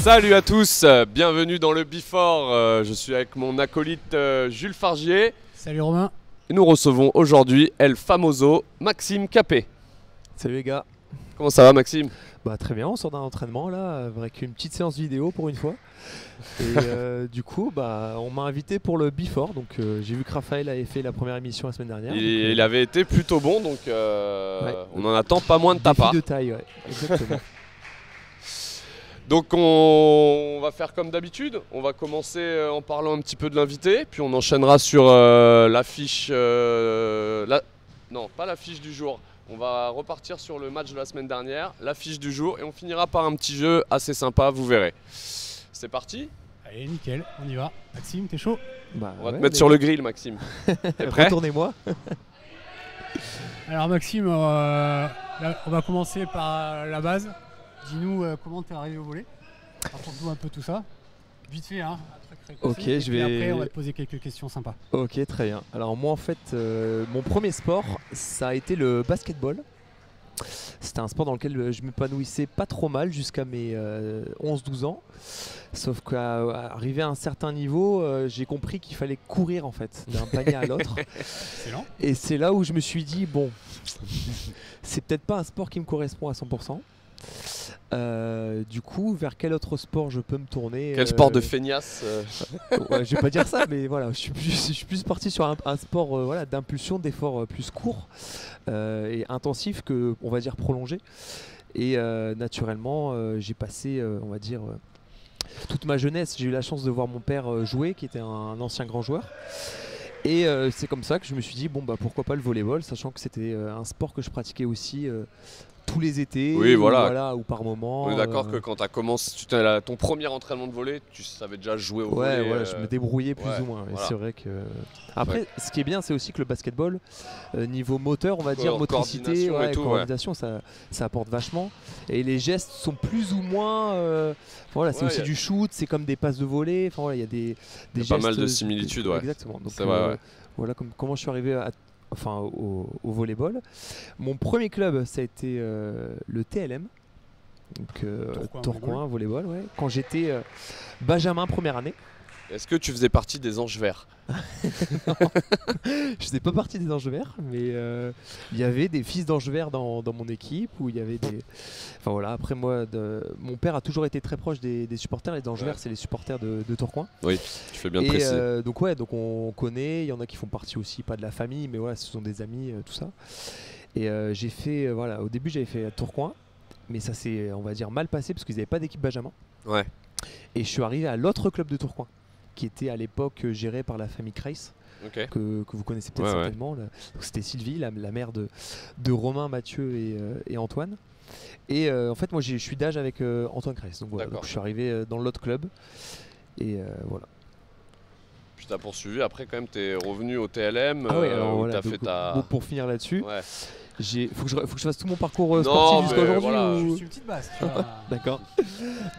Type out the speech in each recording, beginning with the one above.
Salut à tous, bienvenue dans le Before. Je suis avec mon acolyte Jules Fargier. Salut Romain. Et nous recevons aujourd'hui El Famoso Maxime Capet. Salut les gars. Comment ça va Maxime? Bah très bien, on sort d'un entraînement là avec une petite séance vidéo pour une fois. Et du coup bah on m'a invité pour le Before, donc j'ai vu que Raphaël avait fait la première émission la semaine dernière. Il avait été plutôt bon, donc ouais. on en attend pas moins de ta part. Défi de taille, ouais, exactement. Donc on va faire comme d'habitude, on va commencer en parlant un petit peu de l'invité, puis on enchaînera sur l'affiche, non pas l'affiche du jour, on va repartir sur le match de la semaine dernière, l'affiche du jour, et on finira par un petit jeu assez sympa, vous verrez. C'est parti? Allez, nickel, on y va. Maxime, t'es chaud? Bah, on va te mettre sur le grill Maxime. T'es prêt? Retournez-moi. Alors Maxime, là, on va commencer par la base. Dis-nous comment t'es arrivé au volley. Raconte-nous un peu tout ça. Vite fait, hein. Ok, je vais. Après, on va te poser quelques questions sympas. Ok, très bien. Alors moi en fait, mon premier sport, ça a été le basketball. C'était un sport dans lequel je m'épanouissais pas trop mal jusqu'à mes 11-12 ans. Sauf qu'à arriver à un certain niveau, j'ai compris qu'il fallait courir en fait, d'un panier à l'autre. Excellent. Et c'est là où je me suis dit, bon, c'est peut-être pas un sport qui me correspond à 100%. Du coup, vers quel autre sport je peux me tourner? Quel sport de feignasse Ouais, je vais pas dire ça, mais voilà, je suis plus parti sur un sport voilà, d'impulsion, d'effort plus court et intensif que, on va dire, prolongé. Et naturellement, j'ai passé, on va dire, toute ma jeunesse. J'ai eu la chance de voir mon père jouer, qui était un ancien grand joueur. Et c'est comme ça que je me suis dit, bon, bah pourquoi pas le volleyball, sachant que c'était un sport que je pratiquais aussi tous les étés, oui, voilà. ou par moment. On est d'accord que quand tu as commencé ton premier entraînement de volley, tu savais déjà jouer au volley. Ouais, voilà, je me débrouillais plus ou moins. Voilà. C'est vrai que. Après, ce qui est bien, c'est aussi que le basketball, niveau moteur, on va dire, motricité, coordination, ça apporte vachement. Et les gestes sont plus ou moins. Voilà, c'est aussi du shoot, c'est comme des passes de volley. Enfin voilà, il y a des gestes. Pas mal de similitudes, ouais. Exactement. Donc, c'est vrai, ouais. Voilà comment je suis arrivé au volleyball. Mon premier club, ça a été le TLM, donc Tourcoing volleyball, ouais. Quand j'étais Benjamin première année. Est-ce que tu faisais partie des Anges Verts? Non, je faisais pas partie des Anges Verts, mais il y avait des fils d'Anges Verts dans mon équipe, où il y avait des. Enfin voilà, après moi, mon père a toujours été très proche des supporters. Les Anges Verts, c'est les supporters de Tourcoing. Oui, tu fais bien de préciser. Donc ouais, donc on connaît. Il y en a qui font partie aussi, pas de la famille, mais voilà, ce sont des amis, tout ça. Et j'ai fait, voilà, au début j'avais fait à Tourcoing, mais ça s'est, on va dire, mal passé parce qu'ils n'avaient pas d'équipe Benjamin. Ouais. Et je suis arrivé à l'autre club de Tourcoing, qui était à l'époque géré par la famille Kreis, okay. que vous connaissez peut-être certainement. C'était Sylvie, la mère de Romain, Mathieu et Antoine. Et en fait, moi je suis d'âge avec Antoine Kreis. Donc voilà, donc je suis arrivé dans l'autre club. Et voilà. Puis tu as poursuivi, après quand même tu es revenu au TLM, ah ouais, alors, où voilà, tu as fait ta... Bon, pour finir là-dessus, ouais. Faut que je fasse tout mon parcours sportif jusqu'à aujourd'hui. Voilà. Juste une petite base. D'accord.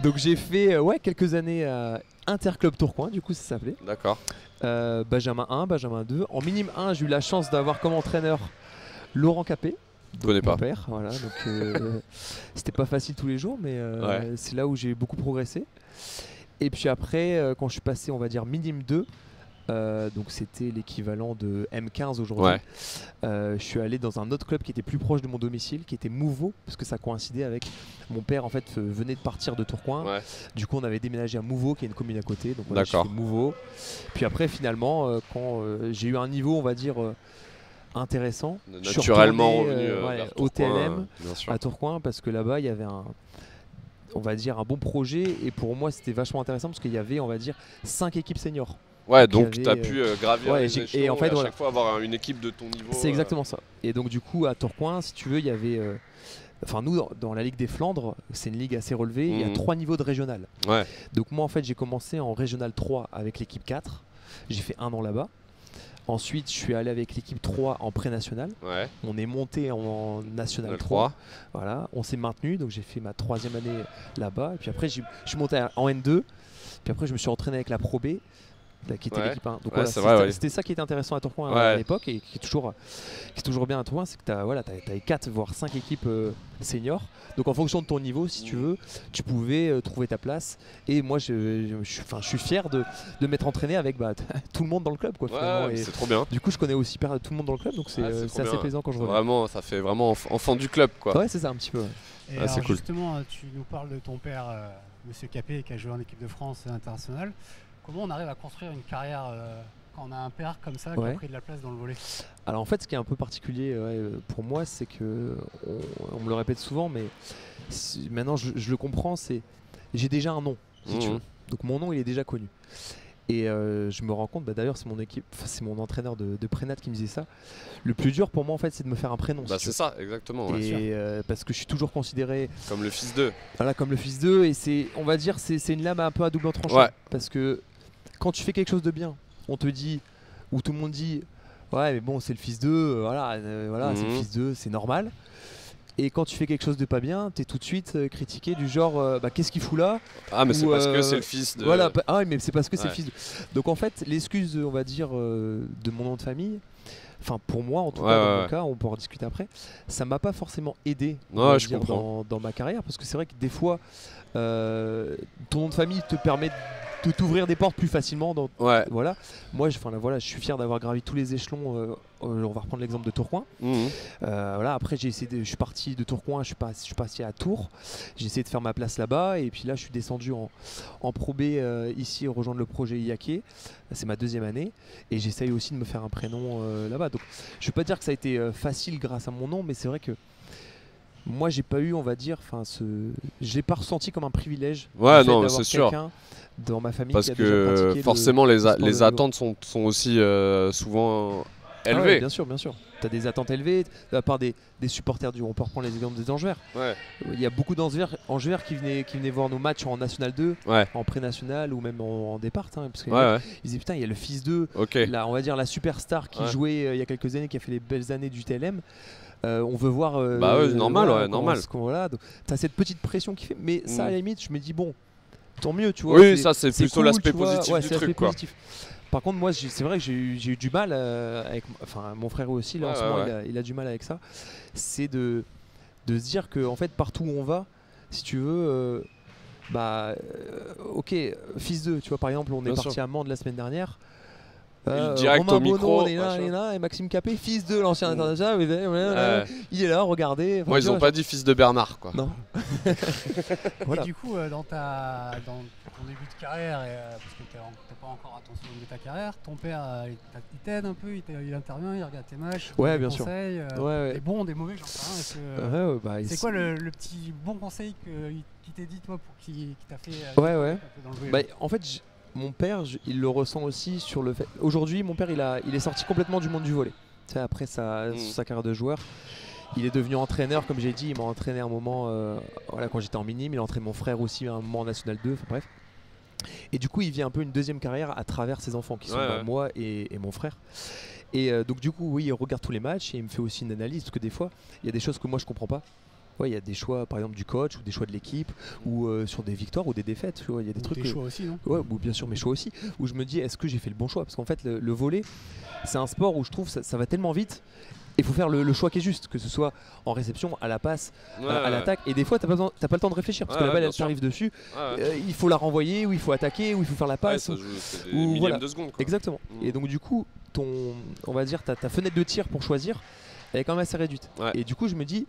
Donc j'ai fait quelques années à Interclub Tourcoing, du coup ça s'appelait. D'accord. Benjamin 1, Benjamin 2. En minime 1, j'ai eu la chance d'avoir comme entraîneur Laurent Capet. Je connais pas. Mon père, voilà. Donc c'était pas facile tous les jours, mais c'est là où j'ai beaucoup progressé. Et puis après, quand je suis passé, on va dire minime 2. Donc c'était l'équivalent de M15 aujourd'hui. Ouais. Je suis allé dans un autre club qui était plus proche de mon domicile, qui était Mouveau, parce que ça coïncidait avec mon père en fait venait de partir de Tourcoing. Ouais. Du coup on avait déménagé à Mouveau, qui est une commune à côté. Donc voilà, j'ai fait Mouveau. Puis après finalement quand j'ai eu un niveau on va dire intéressant, naturellement je suis revenu au TLM à Tourcoing, parce que là-bas il y avait on va dire un bon projet, et pour moi c'était vachement intéressant parce qu'il y avait on va dire 5 équipes seniors. Ouais, donc tu as pu gravir les échelons et en fait, à chaque fois avoir une équipe de ton niveau. C'est exactement ça. Et donc du coup à Tourcoing, si tu veux, il y avait... Enfin nous, dans la Ligue des Flandres, c'est une ligue assez relevée, il y a 3 niveaux de régional. Ouais. Donc moi en fait j'ai commencé en régional 3 avec l'équipe 4, j'ai fait 1 an là-bas. Ensuite je suis allé avec l'équipe 3 en pré-national. Ouais. On est monté en national 3. Voilà, on s'est maintenu, donc j'ai fait ma 3e année là-bas. Et puis après je suis monté en N2, puis après je me suis entraîné avec la Pro B. Il a quitté Ouais. l'équipe 1. Donc Ouais, voilà, c'est vrai, ouais. c'était ça qui était intéressant à Tourcoing à Ouais. l'époque et qui est toujours bien à Tourcoing, c'est que t'avais 4 voire 5 équipes seniors. Donc en fonction de ton niveau, si tu veux, tu pouvais trouver ta place. Et moi, je suis fier de m'être entraîné avec tout le monde dans le club, quoi, finalement. Ouais, Et c'est trop bien. du coup, je connais aussi tout le monde dans le club, donc c'est trop assez bien. plaisant quand je reviens. Vraiment, ça fait vraiment enfant du club, quoi. Ouais, c'est ça un petit peu. Ouais. Et Ah, c'est alors cool. justement, tu nous parles de ton père, Monsieur Capet, qui a joué en équipe de France internationale. Comment on arrive à construire une carrière quand on a un père comme ça qui a pris de la place dans le volley? Alors en fait, ce qui est un peu particulier pour moi, c'est que on me le répète souvent, mais maintenant je le comprends, c'est j'ai déjà un nom, si tu veux. Donc mon nom, il est déjà connu. Et je me rends compte, d'ailleurs c'est mon entraîneur de prénat qui me disait ça. Le plus dur pour moi en fait, c'est de me faire un prénom. Bah, c'est ça, exactement. Ouais. Et parce que je suis toujours considéré Comme le fils d'eux. voilà, comme le fils d'eux, et on va dire, c'est une lame un peu à double tranchant. Ouais. Parce que quand tu fais quelque chose de bien, on te dit, ou tout le monde dit, ouais mais bon c'est le fils d'eux, voilà, c'est le fils d'eux, c'est normal. Et quand tu fais quelque chose de pas bien, t'es tout de suite critiqué du genre qu'est-ce qu'il fout là? Ah, mais c'est parce que c'est le fils de. Voilà, ah ouais, mais c'est parce que c'est le Ouais. fils de. Donc en fait, l'excuse, on va dire, de mon nom de famille, enfin pour moi en tout Ouais, cas, dans ouais. mon cas, on peut en discuter après, ça m'a pas forcément aidé on Ouais, va je dire, comprends. dans ma carrière, parce que c'est vrai que des fois, ton nom de famille te permet de t'ouvrir des portes plus facilement. Ouais. Voilà. Moi, je suis fier d'avoir gravi tous les échelons. On va reprendre l'exemple de Tourcoing. Voilà. Après, je suis parti de Tourcoing, je suis passé à Tours. J'ai essayé de faire ma place là-bas, et puis là, je suis descendu en Pro B ici, rejoindre le projet Iaké. C'est ma 2e année, et j'essaye aussi de me faire un prénom là-bas. Donc, je ne vais pas dire que ça a été facile grâce à mon nom, mais c'est vrai que moi, j'ai pas eu, on va dire, je l'ai pas ressenti comme un privilège. Ouais, le fait non, d'avoir c'est sûr. quelqu'un dans ma famille Parce qui a déjà que pratiqué forcément, le sport de les haut attentes sont aussi souvent Ah ouais, élevées. bien sûr, bien sûr. Tu as des attentes élevées de la part des supporters on peut reprendre les exemples des Angevers. Ouais. Il y a beaucoup d'Angevers qui venaient voir nos matchs en National 2, Ouais. en pré-national ou même en départ. Parce que Ouais. ils disaient putain, il y a le fils d'eux, Ok. on va dire la superstar qui Ouais. jouait il y a quelques années, qui a fait les belles années du TLM. On veut voir. Bah ouais, normal, voilà, ouais, normal. Voilà, tu as cette petite pression qui fait. Mais ça, à la limite, je me dis, bon, tant mieux, tu vois. Oui, ça, c'est plutôt cool, l'aspect tu vois. positif Ouais, du c'est l'aspect truc, quoi. positif. Par contre, moi, c'est vrai que j'ai eu du mal avec. Enfin, mon frère aussi, là, en Ouais, ce moment, ouais. il a du mal avec ça. C'est de se dire que, en fait, partout où on va, si tu veux. Ok, fils d'eux, tu vois, par exemple, on est Bien parti sûr. à Mende la semaine dernière. Direct Romain au micro, Bonneau, on est machin. là, et Maxime Capet, fils de l'ancien international, Ouais. il est là, regardez. Enfin, Moi, tu ils ont vois, pas dit fils de Bernard, quoi. Non. Voilà. Et du coup, dans ton début de carrière, parce que tu n'es pas encore à ton sommet de ta carrière, ton père, il t'aide un peu, il intervient, il regarde tes matchs, il te Ouais, donne des bien sûr. conseils, Ouais. des bons, des mauvais, j'en sais rien. C'est quoi le petit bon conseil qui t'est dit, toi, qui t'a fait Ouais. un peu dans le volley? En fait, mon père, il le ressent aussi sur le fait. Aujourd'hui, mon père, il est sorti complètement du monde du volley. Tu sais, après sa carrière de joueur, il est devenu entraîneur, comme j'ai dit. Il m'a entraîné un moment, quand j'étais en minime. Il a entraîné mon frère aussi un moment en National 2. Enfin bref. Et du coup, il vit un peu une deuxième carrière à travers ses enfants, qui sont moi et mon frère. Et donc du coup, oui, il regarde tous les matchs et il me fait aussi une analyse, parce que des fois, il y a des choses que moi je comprends pas. Ouais, il y a des choix, par exemple du coach ou des choix de l'équipe, ou sur des victoires ou des défaites. Tu vois, il y a des trucs. Tes choix aussi, non? Ouais, ou bien sûr mes choix aussi. Où je me dis, est-ce que j'ai fait le bon choix? Parce qu'en fait, le volley, c'est un sport où je trouve ça va tellement vite. Il faut faire le choix qui est juste, que ce soit en réception, à la passe, à l'attaque. Et des fois, t'as pas le temps de réfléchir, parce que la balle, elle t'arrive dessus. Il faut la renvoyer, ou il faut attaquer, ou il faut faire la passe. C'est des ou millièmes voilà. de seconde, quoi. Exactement. Et donc du coup, on va dire ta fenêtre de tir pour choisir, elle est quand même assez réduite. Ouais. Et du coup, je me dis,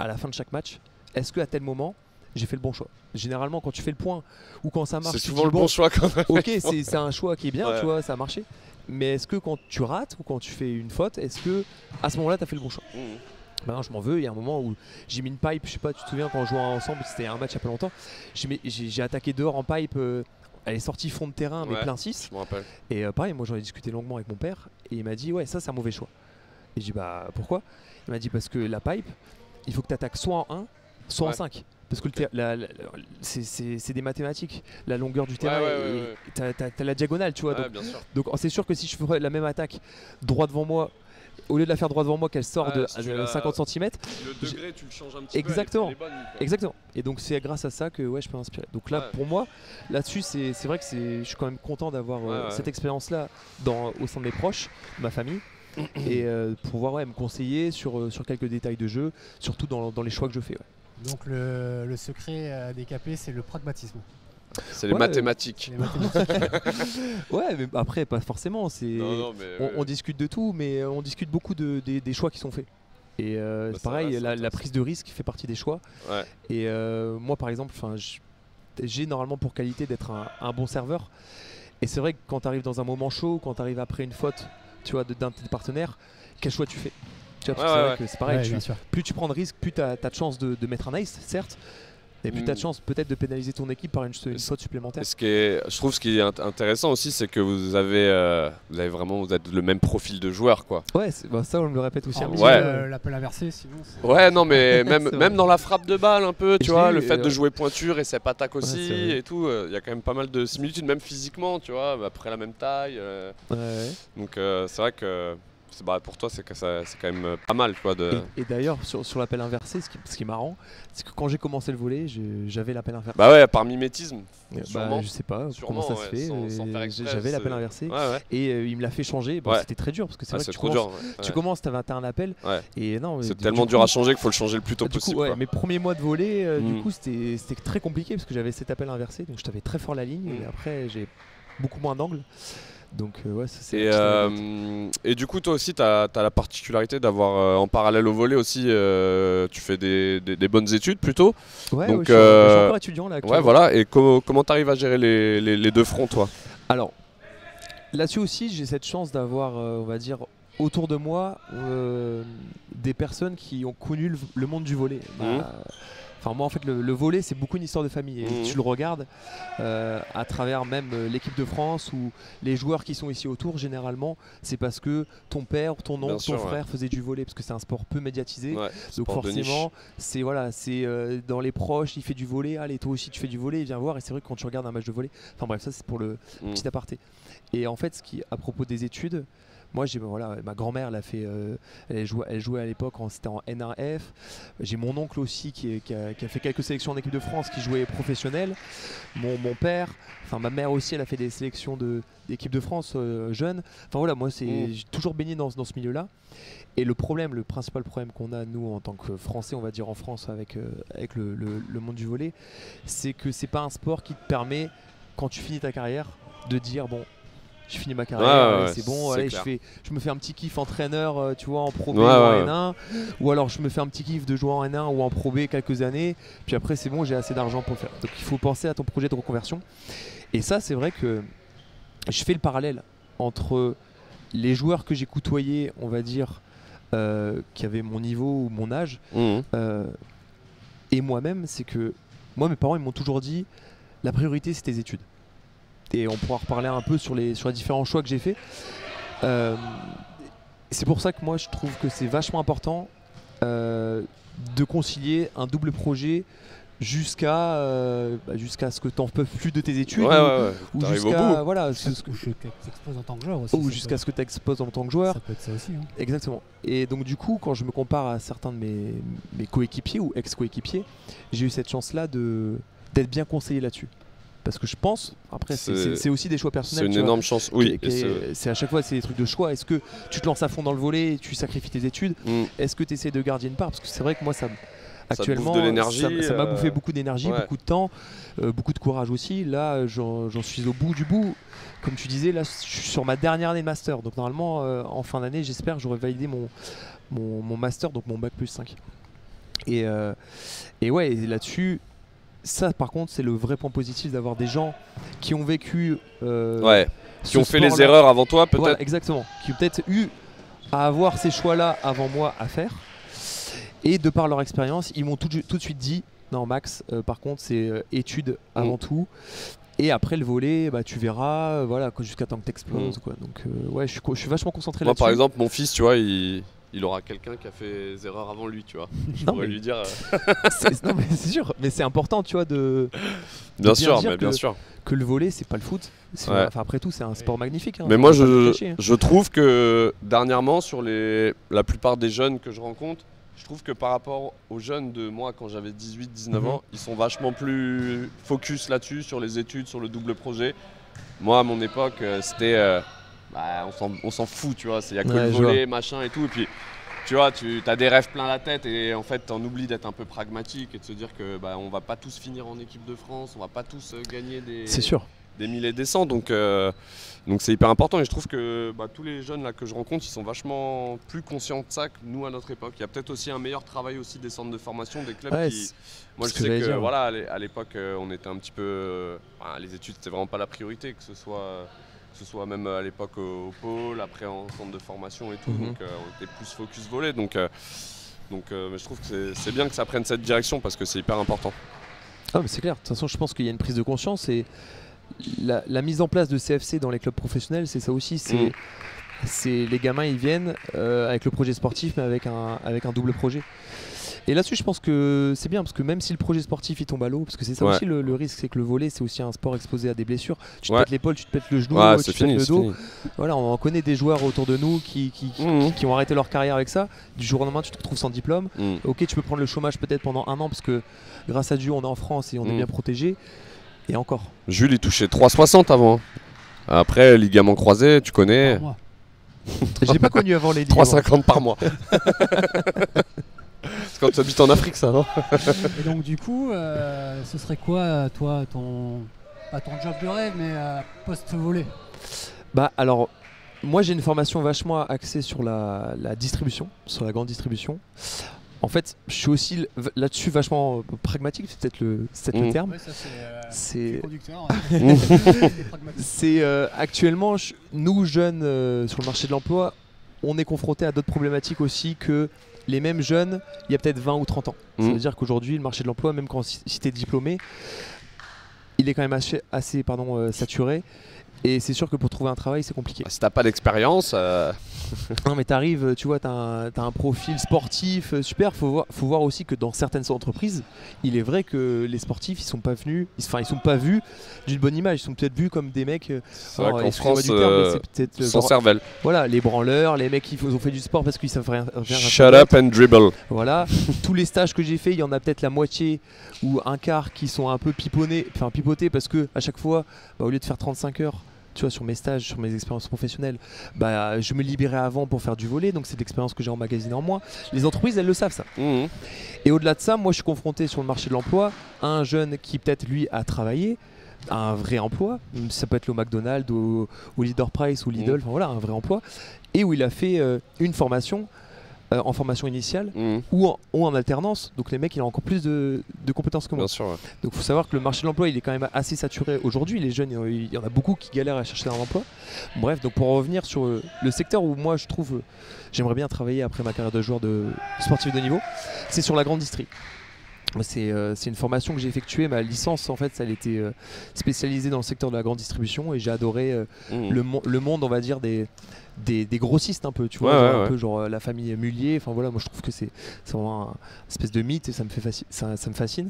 à la fin de chaque match, est-ce qu'à tel moment, j'ai fait le bon choix? Généralement, quand tu fais le point ou quand ça marche, C'est tu souvent dis, le bon choix, quand même. ok, c'est un choix qui est bien, Ouais. tu vois, ça a marché. Mais est-ce que quand tu rates ou quand tu fais une faute, est-ce que à ce moment-là, tu as fait le bon choix? Ben, je m'en veux. Il y a un moment où j'ai mis une pipe, je sais pas, tu te souviens quand on jouait ensemble, c'était un match il y a pas longtemps. J'ai attaqué dehors en pipe, elle est sortie fond de terrain, mais plein 6. Je me rappelle. Et pareil, moi j'en ai discuté longuement avec mon père et il m'a dit, ouais, ça c'est un mauvais choix. Et j'ai dit, bah pourquoi? Il m'a dit, parce que la pipe, il faut que tu attaques soit en 1, soit en 5. Parce que c'est des mathématiques, la longueur du terrain, t'as la diagonale, tu vois. Ouais, Donc, bien sûr. donc c'est sûr que si je ferais la même attaque droit devant moi au lieu de la faire droit devant moi, qu'elle sort de si tu 50 cm. Le degré, tu le changes un petit Exactement. peu. Elle est bonne, quoi. Exactement. Et donc c'est grâce à ça que ouais, je peux inspirer. Donc là, pour moi, là-dessus, c'est vrai que je suis quand même content d'avoir cette expérience-là au sein de mes proches, ma famille. Et pouvoir me conseiller sur quelques détails de jeu, surtout dans les choix que je fais. Ouais. Donc le secret des capés, c'est le pragmatisme. C'est les mathématiques. Ouais, mais après, pas forcément. On discute de tout, mais on discute beaucoup des choix qui sont faits. Et c'est pareil, la prise de risque fait partie des choix. Ouais. Et moi, par exemple, j'ai normalement pour qualité d'être un bon serveur. Et c'est vrai que quand tu arrives dans un moment chaud, quand tu arrives après une faute, tu vois, d'un de tes partenaires, quel choix tu fais? Tu vois, parce que c'est vrai que c'est pareil, plus tu prends de risques, plus tu as de chances de mettre un ace, certes, et plus tu as de chance peut-être de pénaliser ton équipe par une faute supplémentaire. Je trouve ce qui est intéressant aussi, c'est que vous êtes le même profil de joueur, quoi. Ouais, ça on me le répète aussi. L'appel inversé, sinon. Ouais, non, mais même dans la frappe de balle un peu, tu vois, le fait de jouer pointure et cette attaque aussi et tout, il y a quand même pas mal de similitudes, même physiquement, tu vois, après la même taille. Donc c'est vrai que pour toi c'est quand même pas mal, quoi. Et d'ailleurs sur l'appel inversé, ce qui est marrant, c'est que quand j'ai commencé le volley, j'avais l'appel inversé. Bah ouais, par mimétisme. Je sais pas comment ça se fait. J'avais l'appel inversé et il me l'a fait changer. C'était très dur parce que c'est vrai que tu commences, t'as un appel. Et non, c'est tellement dur à changer qu'il faut le changer le plus tôt possible. Mes premiers mois de volley, du coup c'était très compliqué parce que j'avais cet appel inversé, donc je t'avais très fort la ligne et après j'ai beaucoup moins d'angle. Donc et du coup toi aussi tu as la particularité d'avoir en parallèle au volley aussi tu fais des bonnes études plutôt. Donc, je suis encore étudiant là actuellement. Ouais, voilà. Et comment tu arrives à gérer les deux fronts, toi? Alors là-dessus aussi j'ai cette chance d'avoir on va dire autour de moi des personnes qui ont connu le monde du volley. Enfin moi en fait le volley c'est beaucoup une histoire de famille et tu le regardes à travers même l'équipe de France ou les joueurs qui sont ici autour, généralement c'est parce que ton père, ton oncle, ton frère faisait du volley parce que c'est un sport peu médiatisé, donc forcément c'est dans les proches, il fait du volley, allez toi aussi tu fais du volley, viens voir. Et c'est vrai que quand tu regardes un match de volley, enfin bref, ça c'est pour le petit aparté. Et en fait à propos des études, moi ma grand-mère elle jouait à l'époque, c'était en N1F. J'ai mon oncle aussi qui a fait quelques sélections en équipe de France, qui jouait professionnel. Mon père, ma mère aussi, elle a fait des sélections d'équipe de France jeune. Enfin voilà, moi j'ai toujours baigné dans ce milieu-là. Et le principal problème qu'on a nous en tant que Français, on va dire en France avec le monde du volley, c'est que c'est pas un sport qui te permet, quand tu finis ta carrière, de dire bon, je finis ma carrière, c'est bon, allez, je me fais un petit kiff entraîneur, tu vois, en Pro B ou en N1, ou alors je me fais un petit kiff de jouer en N1 ou en Pro B quelques années, puis après c'est bon, j'ai assez d'argent pour le faire. Donc il faut penser à ton projet de reconversion. Et ça, c'est vrai que je fais le parallèle entre les joueurs que j'ai côtoyés, on va dire, qui avaient mon niveau ou mon âge, et moi-même. C'est que moi, mes parents, ils m'ont toujours dit la priorité, c'est tes études. Et on pourra reparler un peu sur les différents choix que j'ai faits. C'est pour ça que moi je trouve que c'est vachement important de concilier un double projet jusqu'à ce que tu n'en peux plus de tes études, ou jusqu'à ce que tu exposes en tant que joueur aussi, ou jusqu'à ce que tu exposes en tant que joueur. Ça peut être ça aussi. Exactement. Et donc du coup, quand je me compare à certains de mes coéquipiers ou ex-coéquipiers, j'ai eu cette chance-là d'être bien conseillé là-dessus. Parce que je pense, après c'est aussi des choix personnels. C'est une énorme chance, oui. C'est à chaque fois c'est des trucs de choix. Est-ce que tu te lances à fond dans le volley et tu sacrifies tes études? Est-ce que tu essaies de garder une part? Parce que c'est vrai que moi actuellement ça m'a bouffé beaucoup d'énergie, beaucoup de temps, beaucoup de courage aussi. Là j'en suis au bout du bout. Comme tu disais, là je suis sur ma dernière année de master. Donc normalement en fin d'année, j'espère que j'aurai validé mon master, donc mon bac plus 5. Et là-dessus, ça par contre c'est le vrai point positif, d'avoir des gens qui ont vécu qui ont fait les erreurs avant toi, peut-être. Voilà, exactement, qui ont peut-être eu à avoir ces choix là avant moi à faire, et de par leur expérience ils m'ont tout de suite dit non Max, par contre c'est études avant tout, et après le volley tu verras jusqu'à temps que t'exploses, quoi. Donc je suis vachement concentré là-dessus. Moi par exemple mon fils, tu vois, il aura quelqu'un qui a fait des erreurs avant lui, tu vois. Je Non, pourrais mais- lui dire. Non, mais c'est sûr, mais c'est important, tu vois, Bien bien sûr, dire mais bien que- sûr. que le volley, c'est pas le foot. Ouais. Enfin, après tout, c'est un sport magnifique. Hein, Mais moi, faut pas le cacher, hein. je trouve que dernièrement, sur la plupart des jeunes que je rencontre, je trouve que par rapport aux jeunes de moi, quand j'avais 18-19 ans, ils sont vachement plus focus là-dessus, sur les études, sur le double projet. Moi, à mon époque, c'était. On s'en fout, tu vois. Il n'y a que Ouais, le je volley, machin et tout. Et puis, tu vois, tu as des rêves plein la tête et en fait, tu en oublies d'être un peu pragmatique et de se dire que on va pas tous finir en équipe de France, on va pas tous gagner C'est sûr. des milliers et des cents. Donc c'est hyper important et je trouve que tous les jeunes là que je rencontre, ils sont vachement plus conscients de ça que nous à notre époque. Il y a peut-être aussi un meilleur travail aussi des centres de formation, des clubs Ouais, qui... Moi je ce que sais j'allais que dire, ouais. voilà, à l'époque on était un petit peu... les études c'était vraiment pas la priorité, que ce soit même à l'époque au pôle, après en centre de formation et tout. Mhm. Donc on était plus focus volley. Donc mais je trouve que c'est bien que ça prenne cette direction parce que c'est hyper important. Ah, mais c'est clair. De toute façon, je pense qu'il y a une prise de conscience et la mise en place de CFC dans les clubs professionnels, c'est ça aussi. C'est les gamins, ils viennent avec le projet sportif, mais avec un double projet. Et là-dessus, je pense que c'est bien parce que même si le projet sportif il tombe à l'eau, parce que c'est ça Ouais. aussi le risque, c'est que le volley, c'est aussi un sport exposé à des blessures. Tu te Ouais. pètes l'épaule, tu te pètes le genou, Ouais, tu c'est te pètes fini, le c'est dos. fini. Voilà, on en connaît des joueurs autour de nous qui ont arrêté leur carrière avec ça. Du jour au lendemain, tu te retrouves sans diplôme. Ok, tu peux prendre le chômage peut-être pendant 1 an parce que grâce à Dieu, on est en France et on est bien protégé. Et encore. Jules il touchait 3,60 avant. hein. Après, ligament croisé, tu connais. Pour moi. Je l'ai pas connu avant les ligaments. 3,50 par mois. C'est quand tu habites en Afrique, ça, non? Et donc du coup, ce serait quoi, toi, pas ton job de rêve, mais post-volley? Bah alors, moi j'ai une formation vachement axée sur la distribution, sur la grande distribution. En fait, je suis aussi là-dessus vachement pragmatique, c'est peut-être le terme. Ouais, ça C'est- c'est conducteur. C'est pragmatique. C'est actuellement, nous jeunes sur le marché de l'emploi, on est confronté à d'autres problématiques aussi que les mêmes jeunes il y a peut-être 20 ou 30 ans. Ça veut dire qu'aujourd'hui, le marché de l'emploi, même quand si tu es diplômé, il est quand même assez saturé. Et c'est sûr que pour trouver un travail, c'est compliqué. Si t'as pas d'expérience, Non mais t'arrives, tu vois, t'as un profil sportif super. Faut voir aussi que dans certaines entreprises, il est vrai que les sportifs, ils sont pas vus d'une bonne image. Ils sont peut-être vus comme des mecs. c'est vrai qu'en excusez-moi France, du terme, mais c'est peut-être sans genre- cervelle. voilà, les branleurs, les mecs qui ont fait du sport parce qu'ils savent rien Shut up and dribble. Voilà, tous les stages que j'ai fait, il y en a peut-être la moitié ou un quart qui sont un peu pipotés parce que à chaque fois, au lieu de faire 35 heures, tu vois, sur mes stages, sur mes expériences professionnelles, je me libérais avant pour faire du volley, donc c'est de l'expérience que j'ai emmagasinée en moi. Les entreprises, elles le savent ça. Et au-delà de ça, moi je suis confronté sur le marché de l'emploi à un jeune qui peut-être lui a travaillé, a un vrai emploi, ça peut être au McDonald's, au Leader Price ou Lidl, enfin voilà, un vrai emploi, et où il a fait une formation en formation initiale ou en alternance. Donc les mecs, il a encore plus de compétences que moi. Bien sûr. Ouais. Donc il faut savoir que le marché de l'emploi, il est quand même assez saturé aujourd'hui. Les jeunes, il y en a beaucoup qui galèrent à chercher un emploi. Bref, donc pour revenir sur le secteur où moi je trouve j'aimerais bien travailler après ma carrière de joueur de sportif de niveau, c'est sur la grande distrie. C'est une formation que j'ai effectuée. Ma licence, en fait, elle était spécialisée dans le secteur de la grande distribution et j'ai adoré le monde, on va dire, des grossistes un peu, tu vois, un peu genre la famille Mullier. Enfin voilà, moi je trouve que c'est vraiment une espèce de mythe et ça me fascine.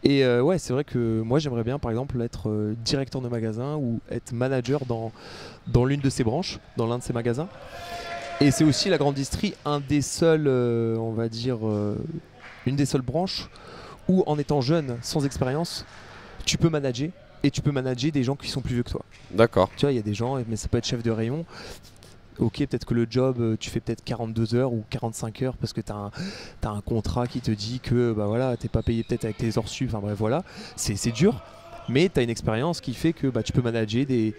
Et ouais, c'est vrai que moi j'aimerais bien, par exemple, être directeur de magasin ou être manager dans l'une de ces branches, dans l'un de ces magasins. Et c'est aussi la grande distrie, un des seuls, on va dire, une des seules branches où en étant jeune, sans expérience, tu peux manager et tu peux manager des gens qui sont plus vieux que toi. D'accord. Tu vois, il y a des gens, mais ça peut être chef de rayon. Ok, peut-être que le job, tu fais peut-être 42 heures ou 45 heures parce que tu as un contrat qui te dit que bah voilà, t'es pas payé peut-être avec tes heures sup, enfin bref, voilà, c'est dur. Mais tu as une expérience qui fait que tu peux manager des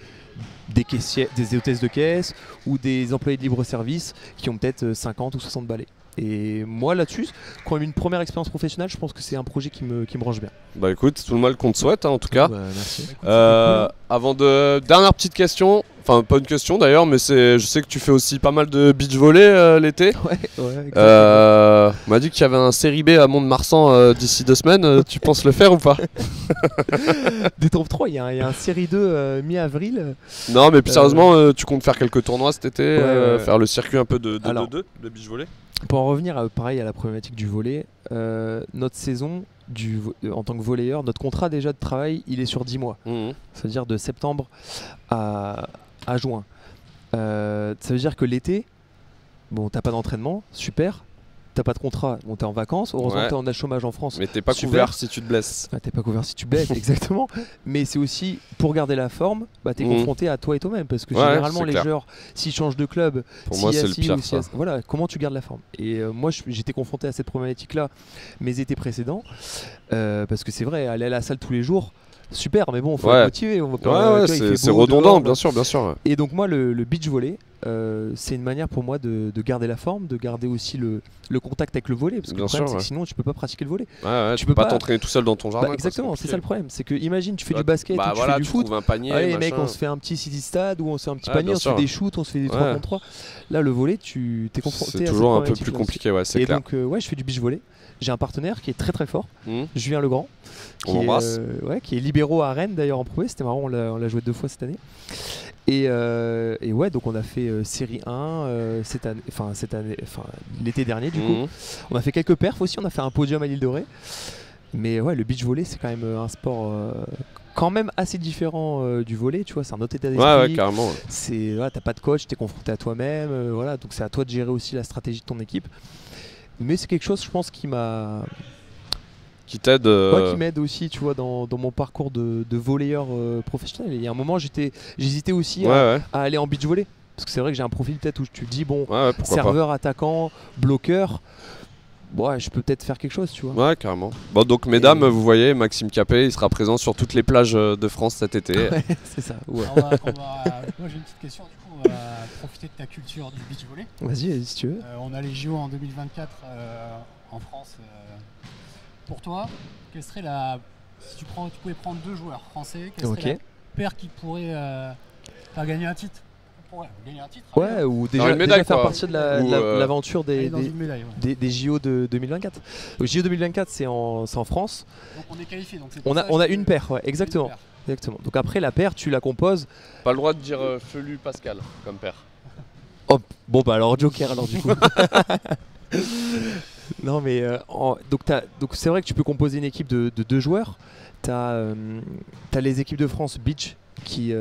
caissiers, des hôtesses de caisse ou des employés de libre-service qui ont peut-être 50 ou 60 balais. Et moi là-dessus, quand même une première expérience professionnelle, je pense que c'est un projet qui me branche bien. Bah écoute, tout le mal qu'on te souhaite en tout cas. Merci. Avant de... Dernière petite question, enfin pas une question d'ailleurs, mais je sais que tu fais aussi pas mal de beach volley l'été. Ouais, exactement. On m'a dit qu'il y avait un série B à Mont-de-Marsan d'ici 2 semaines, tu penses le faire ou pas? Détrompe 3, il y a un série 2 mi-avril. Non, mais plus sérieusement, tu comptes faire quelques tournois cet été, ouais. faire le circuit un peu de beach volley? Pour en revenir pareil à la problématique du volley, notre saison en tant que volleyeur, notre contrat déjà de travail, il est sur 10 mois. C'est-à-dire de septembre à juin. Ça veut dire que l'été, bon, t'as pas d'entraînement, super. T'as pas de contrat, bon, t'es en vacances. Heureusement, on a le chômage en France. Mais t'es pas couvert si tu te blesses. T'es pas couvert si tu te blesses, exactement. Mais c'est aussi pour garder la forme, t'es confronté à toi et toi-même. Parce que généralement, les joueurs, s'ils changent de club, pour moi, c'est le pire. Voilà, comment tu gardes la forme? Et moi, j'étais confronté à cette problématique-là mes étés précédents. Parce que c'est vrai, aller à la salle tous les jours, super, mais bon, faut être motivé. On va pas, c'est redondant, bien sûr. Et donc, moi, le beach volley, c'est une manière pour moi de garder la forme, de garder aussi le contact avec le volley, parce que le problème c'est que sinon tu peux pas pratiquer le volley. Tu peux pas t'entraîner tout seul dans ton jardin. Exactement, c'est ça le problème, c'est que imagine tu fais du basket ou tu fais du foot, un panier, allez mec, on se fait un petit city stade ou on se fait un petit panier, on se fait des shoots, on se fait des 3 contre 3. Là le volley, t'es confronté c'est toujours un peu plus compliqué, c'est clair. Et donc je fais du beach volley. J'ai un partenaire qui est très très fort, Julien Legrand, qui est libéraux à Rennes d'ailleurs en pro. C'était marrant, on l'a joué 2 fois cette année. Et ouais, donc on a fait série 1 l'été dernier du coup. On a fait quelques perfs aussi, on a fait un podium à l'île de Ré. Mais ouais, le beach volley c'est quand même un sport quand même assez différent du volley, tu vois, c'est un autre état d'esprit. Ouais, carrément. T'as pas de coach, t'es confronté à toi-même, voilà, donc c'est à toi de gérer aussi la stratégie de ton équipe. Mais c'est quelque chose, je pense, qui t'aide, qui m'aide aussi, tu vois, dans mon parcours de volleyeur professionnel. Et il y a un moment, j'hésitais aussi à aller en beach volley, parce que c'est vrai que j'ai un profil peut-être où tu te dis bon, serveur, attaquant, bloqueur. Bon, je peux peut-être faire quelque chose, tu vois. Ouais, carrément. Bon, donc mesdames, vous voyez, Maxime Capet, il sera présent sur toutes les plages de France cet été. Ouais, c'est ça. Ouais. Moi, j'ai une petite question, du coup, on va profiter de ta culture du beach volley. Vas-y, si tu veux. On a les JO en 2024 en France. Pour toi, quelle serait si tu pouvais prendre 2 joueurs français, quelle serait la paire qui pourrait faire gagner un titre? Ouais, ou déjà faire partie de l'aventure des JO de 2024. Le JO 2024 c'est en France. Donc on est qualifié. On a une paire, ouais, exactement. Donc après la paire tu la composes. Pas le droit de dire Felu Pascal comme paire. Oh, bon bah alors Joker alors du coup. Non mais donc c'est vrai que tu peux composer une équipe de 2 joueurs. T'as les équipes de France Beach qui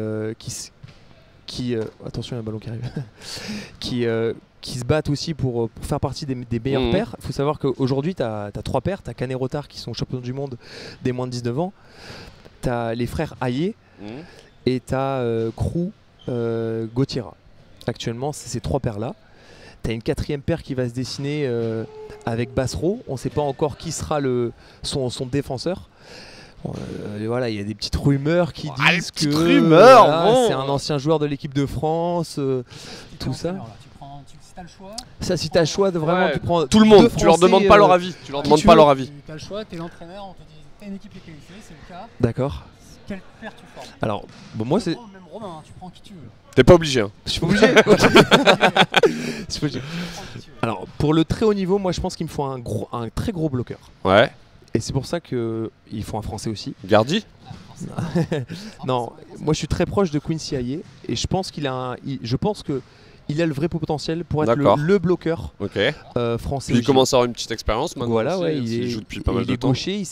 attention, il y a un ballon qui arrive. qui se battent aussi pour faire partie des meilleures paires. Il faut savoir qu'aujourd'hui, tu as 3 paires. Tu as Canet Rotard qui sont champions du monde des moins de 19 ans. Tu as les frères Hayé et tu as Krou Gauthiera. Actuellement, c'est ces 3 paires-là. Tu as une 4e paire qui va se dessiner avec Bassero. On ne sait pas encore qui sera son défenseur. Voilà, il y a des petites rumeurs qui disent que c'est un ancien joueur de l'équipe de France, tout ça. Si t'as le choix. Ça, si t'as le choix de vraiment, tu prends tout le monde. Tu leur demandes pas leur avis. Tu leur demandes pas leur avis. T'as le choix, t'es l'entraîneur, on te dit t'as une équipe qui est qualifiée, c'est le cas. D'accord. Quelle paire tu formes? Alors, bon, moi c'est. Même Romain, tu prends qui tu veux. T'es pas obligé. Je suis pas obligé. Alors, pour le très haut niveau, moi je pense qu'il me faut un très gros bloqueur. Ouais. Et c'est pour ça qu'il faut un français aussi. Gardi. Non, moi je suis très proche de Quincy Hayé et je pense qu'il a le vrai potentiel pour être le bloqueur français. Puis il commence à avoir une petite expérience maintenant. Voilà, ouais, il joue depuis pas mal de temps. Gaucher,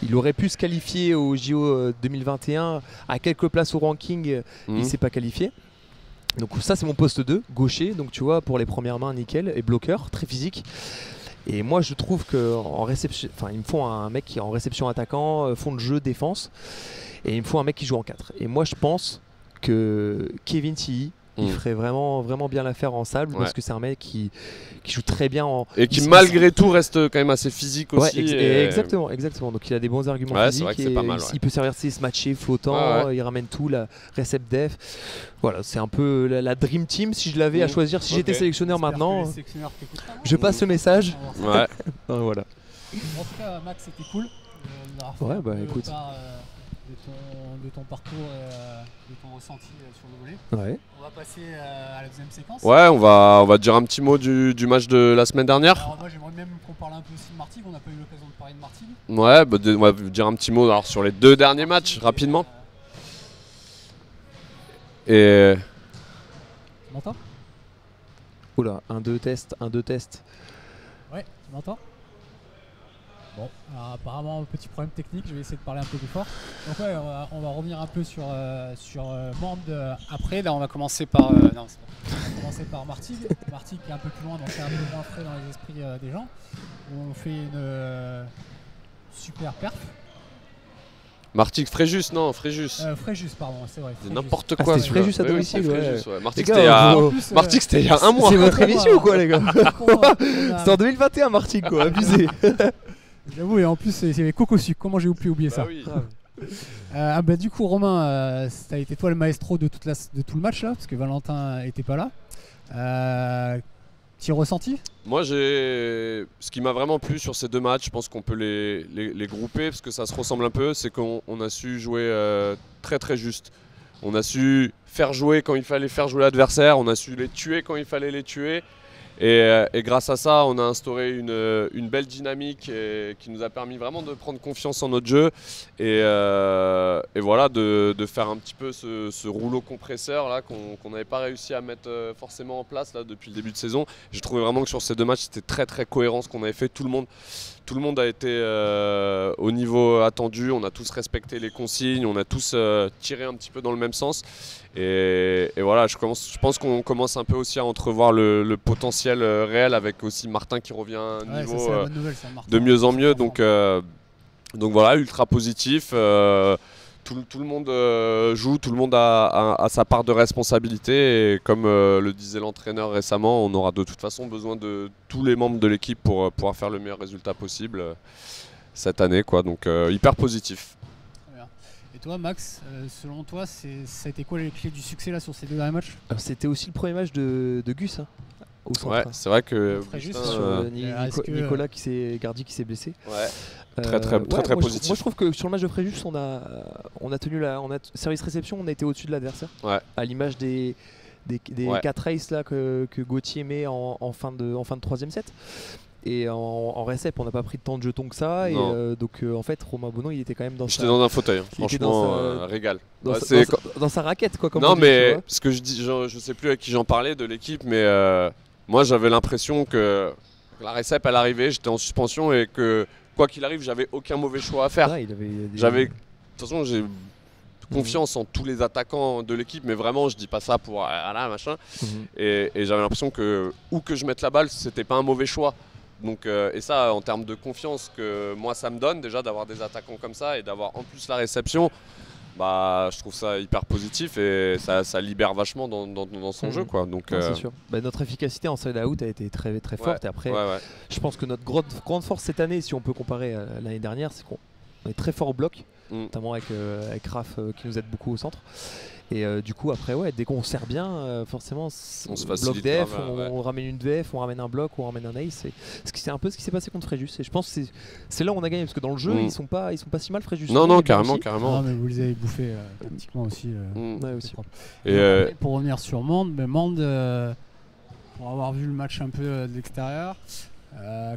il aurait pu se qualifier au JO 2021 à quelques places au ranking, il s'est pas qualifié. Donc ça c'est mon poste 2, gaucher, donc tu vois pour les premières mains nickel, et bloqueur, très physique. Et moi je trouve qu'en réception, il me faut un mec qui est en réception attaquant, fond de jeu, défense, et il me faut un mec qui joue en 4. Et moi je pense que Kevin Tilly, il ferait vraiment, vraiment bien l'affaire en sable parce que c'est un mec qui joue très bien et qui malgré tout reste quand même assez physique aussi. Exactement. Donc il a des bons arguments physiques. Vrai que c'est pas mal, il peut servir de se matcher flottant, il ramène tout, la récep def. Voilà, c'est un peu la Dream Team si je l'avais à choisir. Si j'étais sélectionneur maintenant, je passe le message. Ouais. Voilà. En tout cas, Max, c'était cool. Ouais, bah écoute. De ton parcours et de ton ressenti sur le volley. Ouais. On va passer à la deuxième séquence. Ouais, on va dire un petit mot du match de la semaine dernière. Alors moi j'aimerais même qu'on parle un peu aussi de Martigues, on n'a pas eu l'occasion de parler de Martigues. Ouais, on va dire un petit mot sur les 2 derniers matchs rapidement. Et Tu m'entends? Oula, 1-2 test, 1-2 test. Ouais, tu m'entends? Bon, alors apparemment petit problème technique, je vais essayer de parler un peu plus fort. Donc ouais, on va revenir un peu sur Mende après. Là on va commencer par non, c'est bon. On va commencer par Martigues. Martigues qui est un peu plus loin, donc c'est un peu moins frais dans les esprits des gens. On fait une super perf. Martigues, Fréjus, non, Fréjus. Fréjus, pardon, c'est vrai. C'est Fréjus. n'importe quoi. c'était Fréjus à Oui, domicile, c'est ouais. Fréjus, ouais. Martigues, Les c'était il y gars, a... En plus, Martigues, c'était il y a un mois. C'est votre émission ou quoi, les gars? On C'est en 2021, Martigues, quoi, abusé. J'avoue, et en plus, il y avait Coco Sucre. Comment j'ai pu oublier ça? Oui. Du coup, Romain, ça a été toi le maestro de tout le match là, parce que Valentin était pas là. Petit ressenti? Moi, ce qui m'a vraiment plu sur ces deux matchs, je pense qu'on peut les grouper parce que ça se ressemble un peu, c'est qu'on a su jouer très très juste. On a su faire jouer quand il fallait faire jouer l'adversaire, on a su les tuer quand il fallait les tuer. Et grâce à ça, on a instauré une belle dynamique qui nous a permis vraiment de prendre confiance en notre jeu et voilà, de faire un petit peu ce rouleau compresseur là qu'on n'avait pas réussi à mettre forcément en place là, depuis le début de saison. J'ai trouvé vraiment que sur ces deux matchs, c'était très très cohérent ce qu'on avait fait. Tout le monde a été au niveau attendu, on a tous respecté les consignes, on a tous tiré un petit peu dans le même sens. Et voilà, je pense qu'on commence un peu aussi à entrevoir le potentiel réel avec aussi Martin qui revient à un niveau ça, la bonne nouvelle, ça, Martin, de mieux en mieux. Donc voilà, ultra positif. Tout le monde joue, tout le monde a sa part de responsabilité. Et comme le disait l'entraîneur récemment, on aura de toute façon besoin de tous les membres de l'équipe pour pouvoir faire le meilleur résultat possible cette année, quoi. Donc hyper positif. Et toi, Max, selon toi, ça a été quoi les clés du succès là sur ces deux derniers matchs? C'était aussi le premier match de Gus, hein, au centre. Ouais, c'est vrai que Fréjus, Sur Nicolas Gardi qui s'est blessé. Ouais. Très moi, positif. Moi je trouve que sur le match de Fréjus, on a tenu service réception, on a été au-dessus de l'adversaire. Ouais. À l'image des 4 aces là que Gauthier met en fin de troisième set. Et en récep, on n'a pas pris de temps de jeton que ça. Et donc en fait, Romain Bonneau, il était quand même J'étais dans un fauteuil, franchement, régal. Dans sa raquette, quoi. Comme non, on dit, mais ce que je dis, je sais plus à qui j'en parlais de l'équipe, mais moi j'avais l'impression que la récep elle arrivait, j'étais en suspension et que quoi qu'il arrive, j'avais aucun mauvais choix à faire. De toute façon, j'ai confiance en tous les attaquants de l'équipe, mais vraiment, je dis pas ça pour machin. Et j'avais l'impression que où que je mette la balle, c'était pas un mauvais choix. Donc, et ça, en termes de confiance que moi ça me donne déjà d'avoir des attaquants comme ça et d'avoir en plus la réception, bah, je trouve ça hyper positif et ça libère vachement dans son jeu, quoi. Donc, c'est sûr. Notre efficacité en side out a été très très forte. Et après, je pense que notre grande force cette année, si on peut comparer à l'année dernière, c'est qu'on est très fort au bloc, notamment avec Raph qui nous aide beaucoup au centre. Et du coup après dès qu'on sert bien forcément on se bloc def, on ramène une def, on ramène un bloc, on ramène un ace. C'est un peu ce qui s'est passé contre Fréjus et je pense que c'est là où on a gagné parce que dans le jeu ils sont pas si mal Fréjus. Non carrément. Non mais vous les avez bouffés tactiquement aussi. Aussi. Et pour revenir sur Mende, pour avoir vu le match un peu de l'extérieur,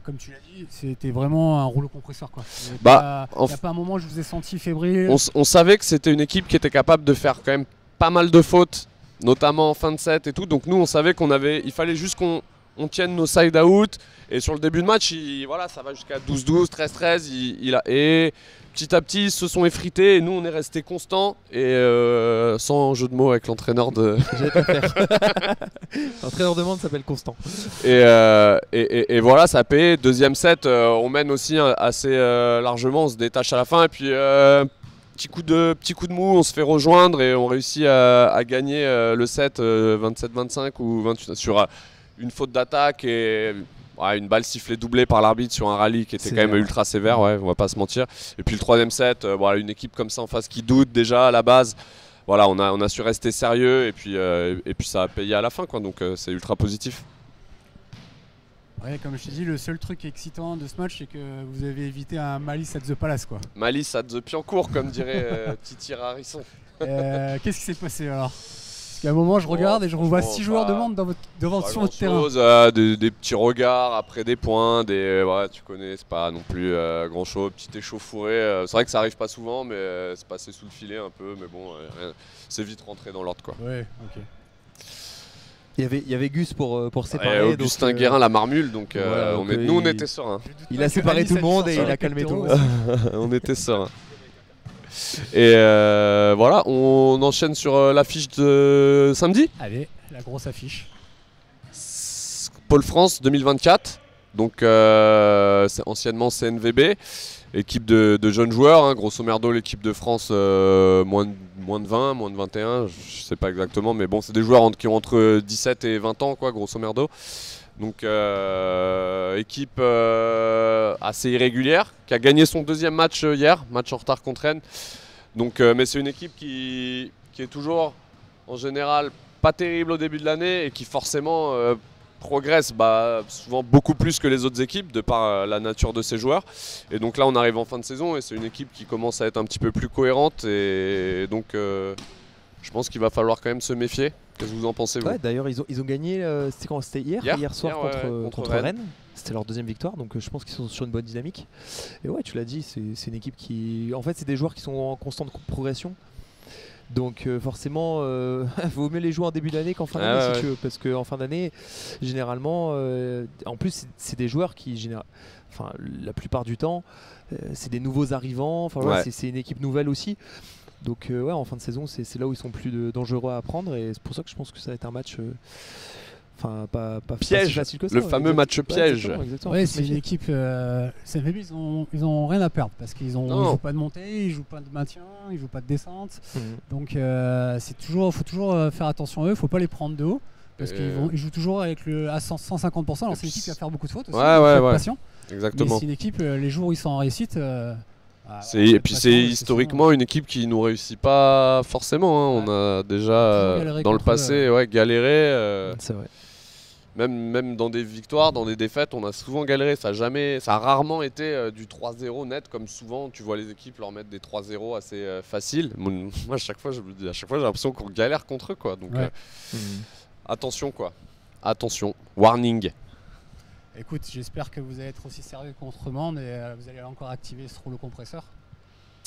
comme tu l'as dit, c'était vraiment un rouleau compresseur, quoi. Il n'y a pas un moment où je vous ai senti fébrile. On savait que c'était une équipe qui était capable de faire quand même pas mal de fautes, notamment en fin de set et tout. Donc nous, on savait il fallait juste qu'on tienne nos side out. Et sur le début de match, ça va jusqu'à 12-12, 13-13. Et petit à petit, ils se sont effrités et nous, on est resté constants. Et sans jeu de mots avec l'entraîneur de... L'entraîneur de Mende s'appelle Constant. Et voilà, ça paye. Deuxième set, on mène aussi assez largement. On se détache à la fin. Et puis, petit coup de mou, on se fait rejoindre et on réussit à gagner le set 27-25 ou 28 sur une faute d'attaque et une balle sifflée doublée par l'arbitre sur un rallye qui était quand même ultra sévère, on va pas se mentir. Et puis le troisième set, une équipe comme ça en face qui doute déjà à la base. Voilà, on a su rester sérieux et puis ça a payé à la fin, quoi. Donc c'est ultra positif. Ouais, comme je t'ai dit, le seul truc excitant de ce match, c'est que vous avez évité un Malice at the Palace, quoi. Malice at the Piancourt, comme dirait Titi Rarisson. Qu'est-ce qui s'est passé alors? Parce qu'à un moment, je regarde et je vois 6 joueurs pas- sur votre terrain. Des petits regards après des points, tu connais, c'est pas non plus grand chose, petit échauffouré. C'est vrai que ça arrive pas souvent, mais c'est passé sous le filet un peu, mais bon, c'est vite rentré dans l'ordre quoi. Ouais, ok. Il y avait Gus pour séparer. Augustin Guérin, la marmule, donc voilà, nous on était sereins. Il a séparé tout le monde et il a calmé tout le monde. On était sereins. Et voilà, on enchaîne sur l'affiche de samedi. Allez, la grosse affiche. Pôle France 2024, donc c'est anciennement CNVB, équipe de jeunes joueurs, hein, grosso merdo l'équipe de France moins de 20, moins de 21, je sais pas exactement, mais bon c'est des joueurs qui ont entre 17 et 20 ans quoi, grosso merdo. Donc équipe assez irrégulière, qui a gagné son deuxième match hier, match en retard contre Rennes. Donc, mais c'est une équipe qui est toujours en général pas terrible au début de l'année et qui forcément progresse souvent beaucoup plus que les autres équipes de par la nature de ses joueurs. Et donc là on arrive en fin de saison et c'est une équipe qui commence à être un petit peu plus cohérente et donc je pense qu'il va falloir quand même se méfier. Qu'est-ce que vous en pensez vous? Ouais, d'ailleurs ils ont gagné, c'était quand? C'était hier soir contre Rennes. C'était leur deuxième victoire, donc je pense qu'ils sont sur une bonne dynamique. Et ouais, tu l'as dit, c'est une équipe qui... En fait, c'est des joueurs qui sont en constante progression. Donc forcément, vaut mieux les jouer en début d'année qu'en fin d'année si tu veux. Parce qu'en fin d'année, généralement, en plus, c'est des joueurs qui, enfin, la plupart du temps, c'est des nouveaux arrivants. Enfin, ouais. C'est une équipe nouvelle aussi. Donc ouais, en fin de saison, c'est là où ils sont plus dangereux à prendre. Et c'est pour ça que je pense que ça va être un match... Enfin, pas piège, facile que ça, le fameux match piège. Exactement. Ouais, c'est une équipe. CNVB, ils ont rien à perdre parce qu'ils jouent pas de montée, ils jouent pas de maintien, ils jouent pas de descente. Donc faut toujours faire attention à eux. Faut pas les prendre de haut parce qu'ils jouent toujours avec à 150%. Alors c'est une équipe qui va faire beaucoup de fautes aussi. Ouais. Patient. Exactement. Mais c'est une équipe. Les jours où ils sont en réussite. Et puis c'est historiquement une équipe qui nous réussit pas forcément. Hein. On a déjà dans le passé galéré. C'est vrai. Même dans des victoires, dans des défaites, on a souvent galéré. Ça a rarement été du 3-0 net, comme souvent tu vois les équipes leur mettre des 3-0 assez faciles. Moi, à chaque fois, j'ai l'impression qu'on galère contre eux, quoi. Donc attention, quoi. Attention. Warning. Écoute, j'espère que vous allez être aussi sérieux contre Mende et vous allez encore activer ce rouleau compresseur.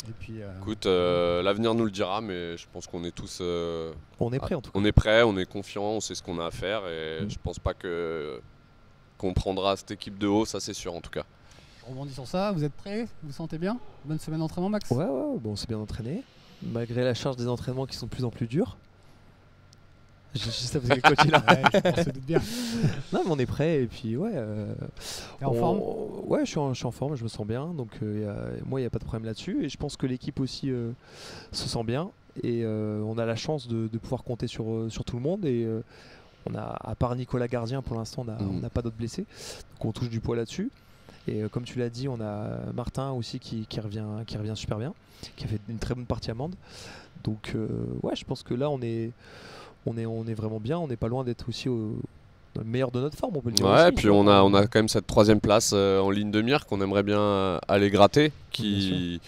Et puis, écoute, l'avenir nous le dira, mais je pense qu'on est tous... on est prêts en tout cas. On est prêts, on est confiants, on sait ce qu'on a à faire et je pense pas qu'on prendra cette équipe de haut, ça c'est sûr en tout cas. Je rebondis sur ça, vous êtes prêts? Vous vous sentez bien? Bonne semaine d'entraînement, Max? Ouais, bon, on s'est bien entraîné, malgré la charge des entraînements qui sont de plus en plus durs. Je sais parce que le coach est là. On se doute bien. Non mais on est prêt et puis ouais. T'es en forme? Ouais, je suis en forme, je me sens bien. Donc moi il n'y a pas de problème là-dessus et je pense que l'équipe aussi se sent bien et on a la chance de pouvoir compter sur tout le monde et on a, à part Nicolas Gardien pour l'instant on n'a pas d'autres blessés. Donc on touche du poids là-dessus. Et comme tu l'as dit, on a Martin aussi qui revient super bien, qui a fait une très bonne partie à Mende. Donc ouais, je pense que là on est vraiment bien, on n'est pas loin d'être aussi dans le meilleur de notre forme, on peut le dire. Ouais, aussi, puis on a quand même cette troisième place en ligne de mire qu'on aimerait bien aller gratter, qui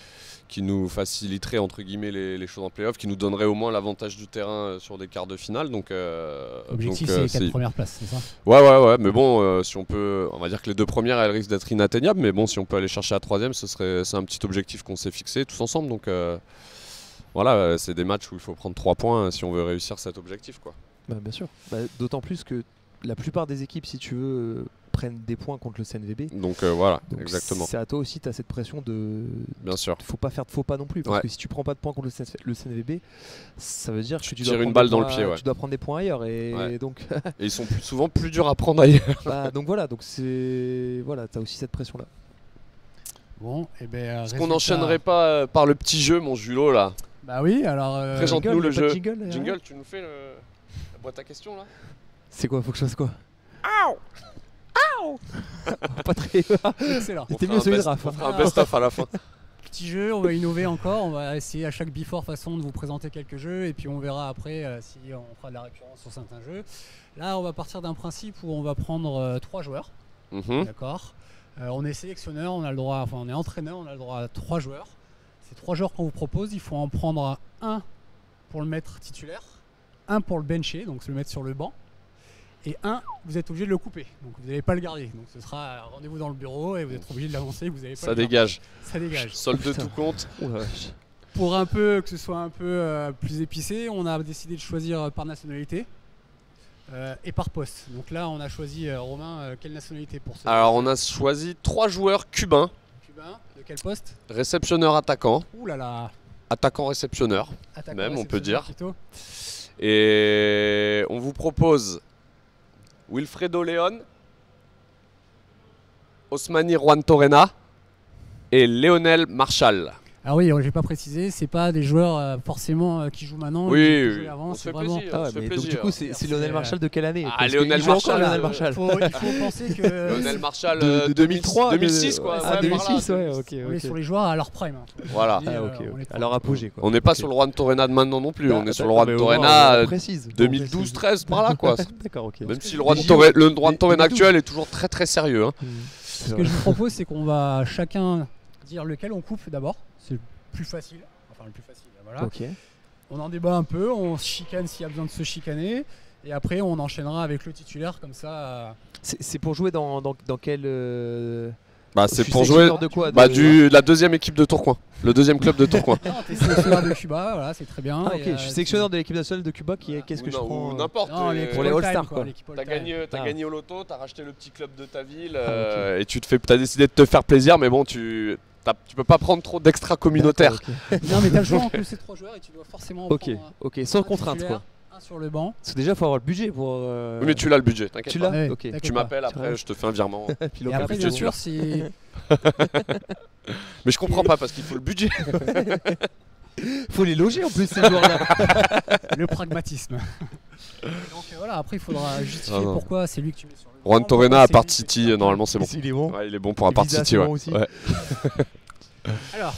nous faciliterait entre guillemets les choses en play-off, qui nous donnerait au moins l'avantage du terrain sur des quarts de finale. Donc, l'objectif c'est les 4 premières places, c'est ça? Ouais, mais bon, si on peut, on va dire que les 2 premières elles risquent d'être inatteignables, mais bon, si on peut aller chercher la troisième, c'est un petit objectif qu'on s'est fixé tous ensemble. Donc voilà, c'est des matchs où il faut prendre 3 points si on veut réussir cet objectif, quoi. Bien sûr. D'autant plus que la plupart des équipes, si tu veux, prennent des points contre le CNVB. Donc voilà, donc exactement. C'est à toi aussi, tu as cette pression de... Bien sûr. Faut pas faire de faux pas non plus, parce que si tu prends pas de points contre le CNVB, ça veut dire que tu dois une balle dans le pied. Tu dois prendre des points ailleurs. Et donc et ils sont souvent plus durs à prendre ailleurs. Donc voilà, tu as aussi cette pression-là. Bon, et ben... Est-ce qu'on n'enchaînerait pas par le petit jeu, mon Julot, là? Bah oui, alors... Présente-nous le jeu. Jingle, tu nous fais la boîte à questions, là? C'est quoi? Faut que je fasse quoi? Ow! Pas très... Excellent. C'était mieux celui de Raph. On fera un best-of à la fin. Petit jeu, on va innover encore, on va essayer à chaque before façon de vous présenter quelques jeux et puis on verra après si on fera de la récurrence sur certains jeux. Là, on va partir d'un principe où on va prendre 3 joueurs. D'accord. On est sélectionneur, on est entraîneur, on a le droit à 3 joueurs. Ces 3 joueurs qu'on vous propose, il faut en prendre un pour le mettre titulaire, un pour le bencher, donc se le mettre sur le banc, et un, vous êtes obligé de le couper, donc vous n'allez pas le garder. Donc ce sera rendez-vous dans le bureau et vous êtes obligé de l'avancer, vous n'avez pas Ça le garder. dégage. Ça dégage. Solde de tout compte. Pour un peu que ce soit un peu plus épicé, on a décidé de choisir par nationalité et par poste. Donc là, on a choisi, Romain, quelle nationalité pour ça? Alors on a choisi 3 joueurs cubains. Cubain, de quel poste? Réceptionneur attaquant. Ouh là là. Attaquant réceptionneur. Attaquant, Même, on peut dire. plutôt. Et on vous propose Wilfredo León, Osmani Juan Torena et Lionel Marshall. Ah oui, j'ai pas précisé, c'est pas des joueurs forcément qui jouent maintenant. Oui, qui oui, jouaient avant, on se c'est fait vraiment. plaisir. Ah ouais, Ça fait mais donc plaisir. du coup, c'est Lionel Marshall de quelle année? Ah, Parce qu'il Lionel joue encore, Marshall, Lionel Marshall. Il faut penser que Lionel Marshall De 2003, 2006 quoi. Ah, ouais, par là. 2006, ouais, ok. on est sur les joueurs à leur prime. Hein. Voilà. Et, Ah, ok, on est pas- alors apogée quoi. On n'est pas Ok. sur le Juan Torena de maintenant non plus, on est sur le D'accord, Juan mais au moins, Torena on précise. 2012-13 par là quoi. D'accord, ok. Même si que le Juan j'ai- Torena actuel est toujours très très sérieux. Hein. Ce que je vous propose, c'est qu'on va chacun dire lequel on coupe d'abord. C'est le plus facile. Enfin, le plus facile, voilà. Ok. On en débat un peu, on se chicane s'il y a besoin de se chicaner. Et après, on enchaînera avec le titulaire, comme ça. C'est pour jouer dans quel. Bah je c'est suis pour jouer sélectionneur de quoi bah, de- de la deuxième équipe de Tourcoing, le deuxième club de Tourcoing. Non, t'es sélectionneur de Cuba, voilà, c'est très bien. Ah ok, je suis sélectionneur de l'équipe nationale de Cuba. Qu'est-ce que je prends Ou n'importe. Non, Pour les all-time, All-Stars, quoi. l'équipe T'as all-time. gagné au loto, t'as racheté le petit club de ta ville Ah, et t'as décidé de te faire plaisir, mais bon tu peux pas prendre trop d'extra communautaire. Ok. Non, mais t'as le choix entre ces trois joueurs et tu dois forcément Ok, prendre ok, sans un contrainte titulaire, quoi. un sur le banc. Parce que déjà, faut avoir le budget pour. Oui, mais tu l'as le budget, t'inquiète Tu pas. l'as Ouais, Ok. t'inquiète Tu pas. m'appelles après, Ouais. je te fais un virement. Puis Et local, après, puis bien tout. sûr, c'est Mais je comprends pas parce qu'il faut le budget. Faut les loger en plus ces joueurs-là. le pragmatisme. Et donc voilà, après, il faudra justifier Ah non. pourquoi c'est lui que tu mets sur le banc. Juan Torena pourquoi à c'est Part lui que City, tu mets- normalement c'est bon. Il est bon. Ouais, il est bon pour un Et Part Visa, City, c'est ouais. bon aussi. Ouais. Alors,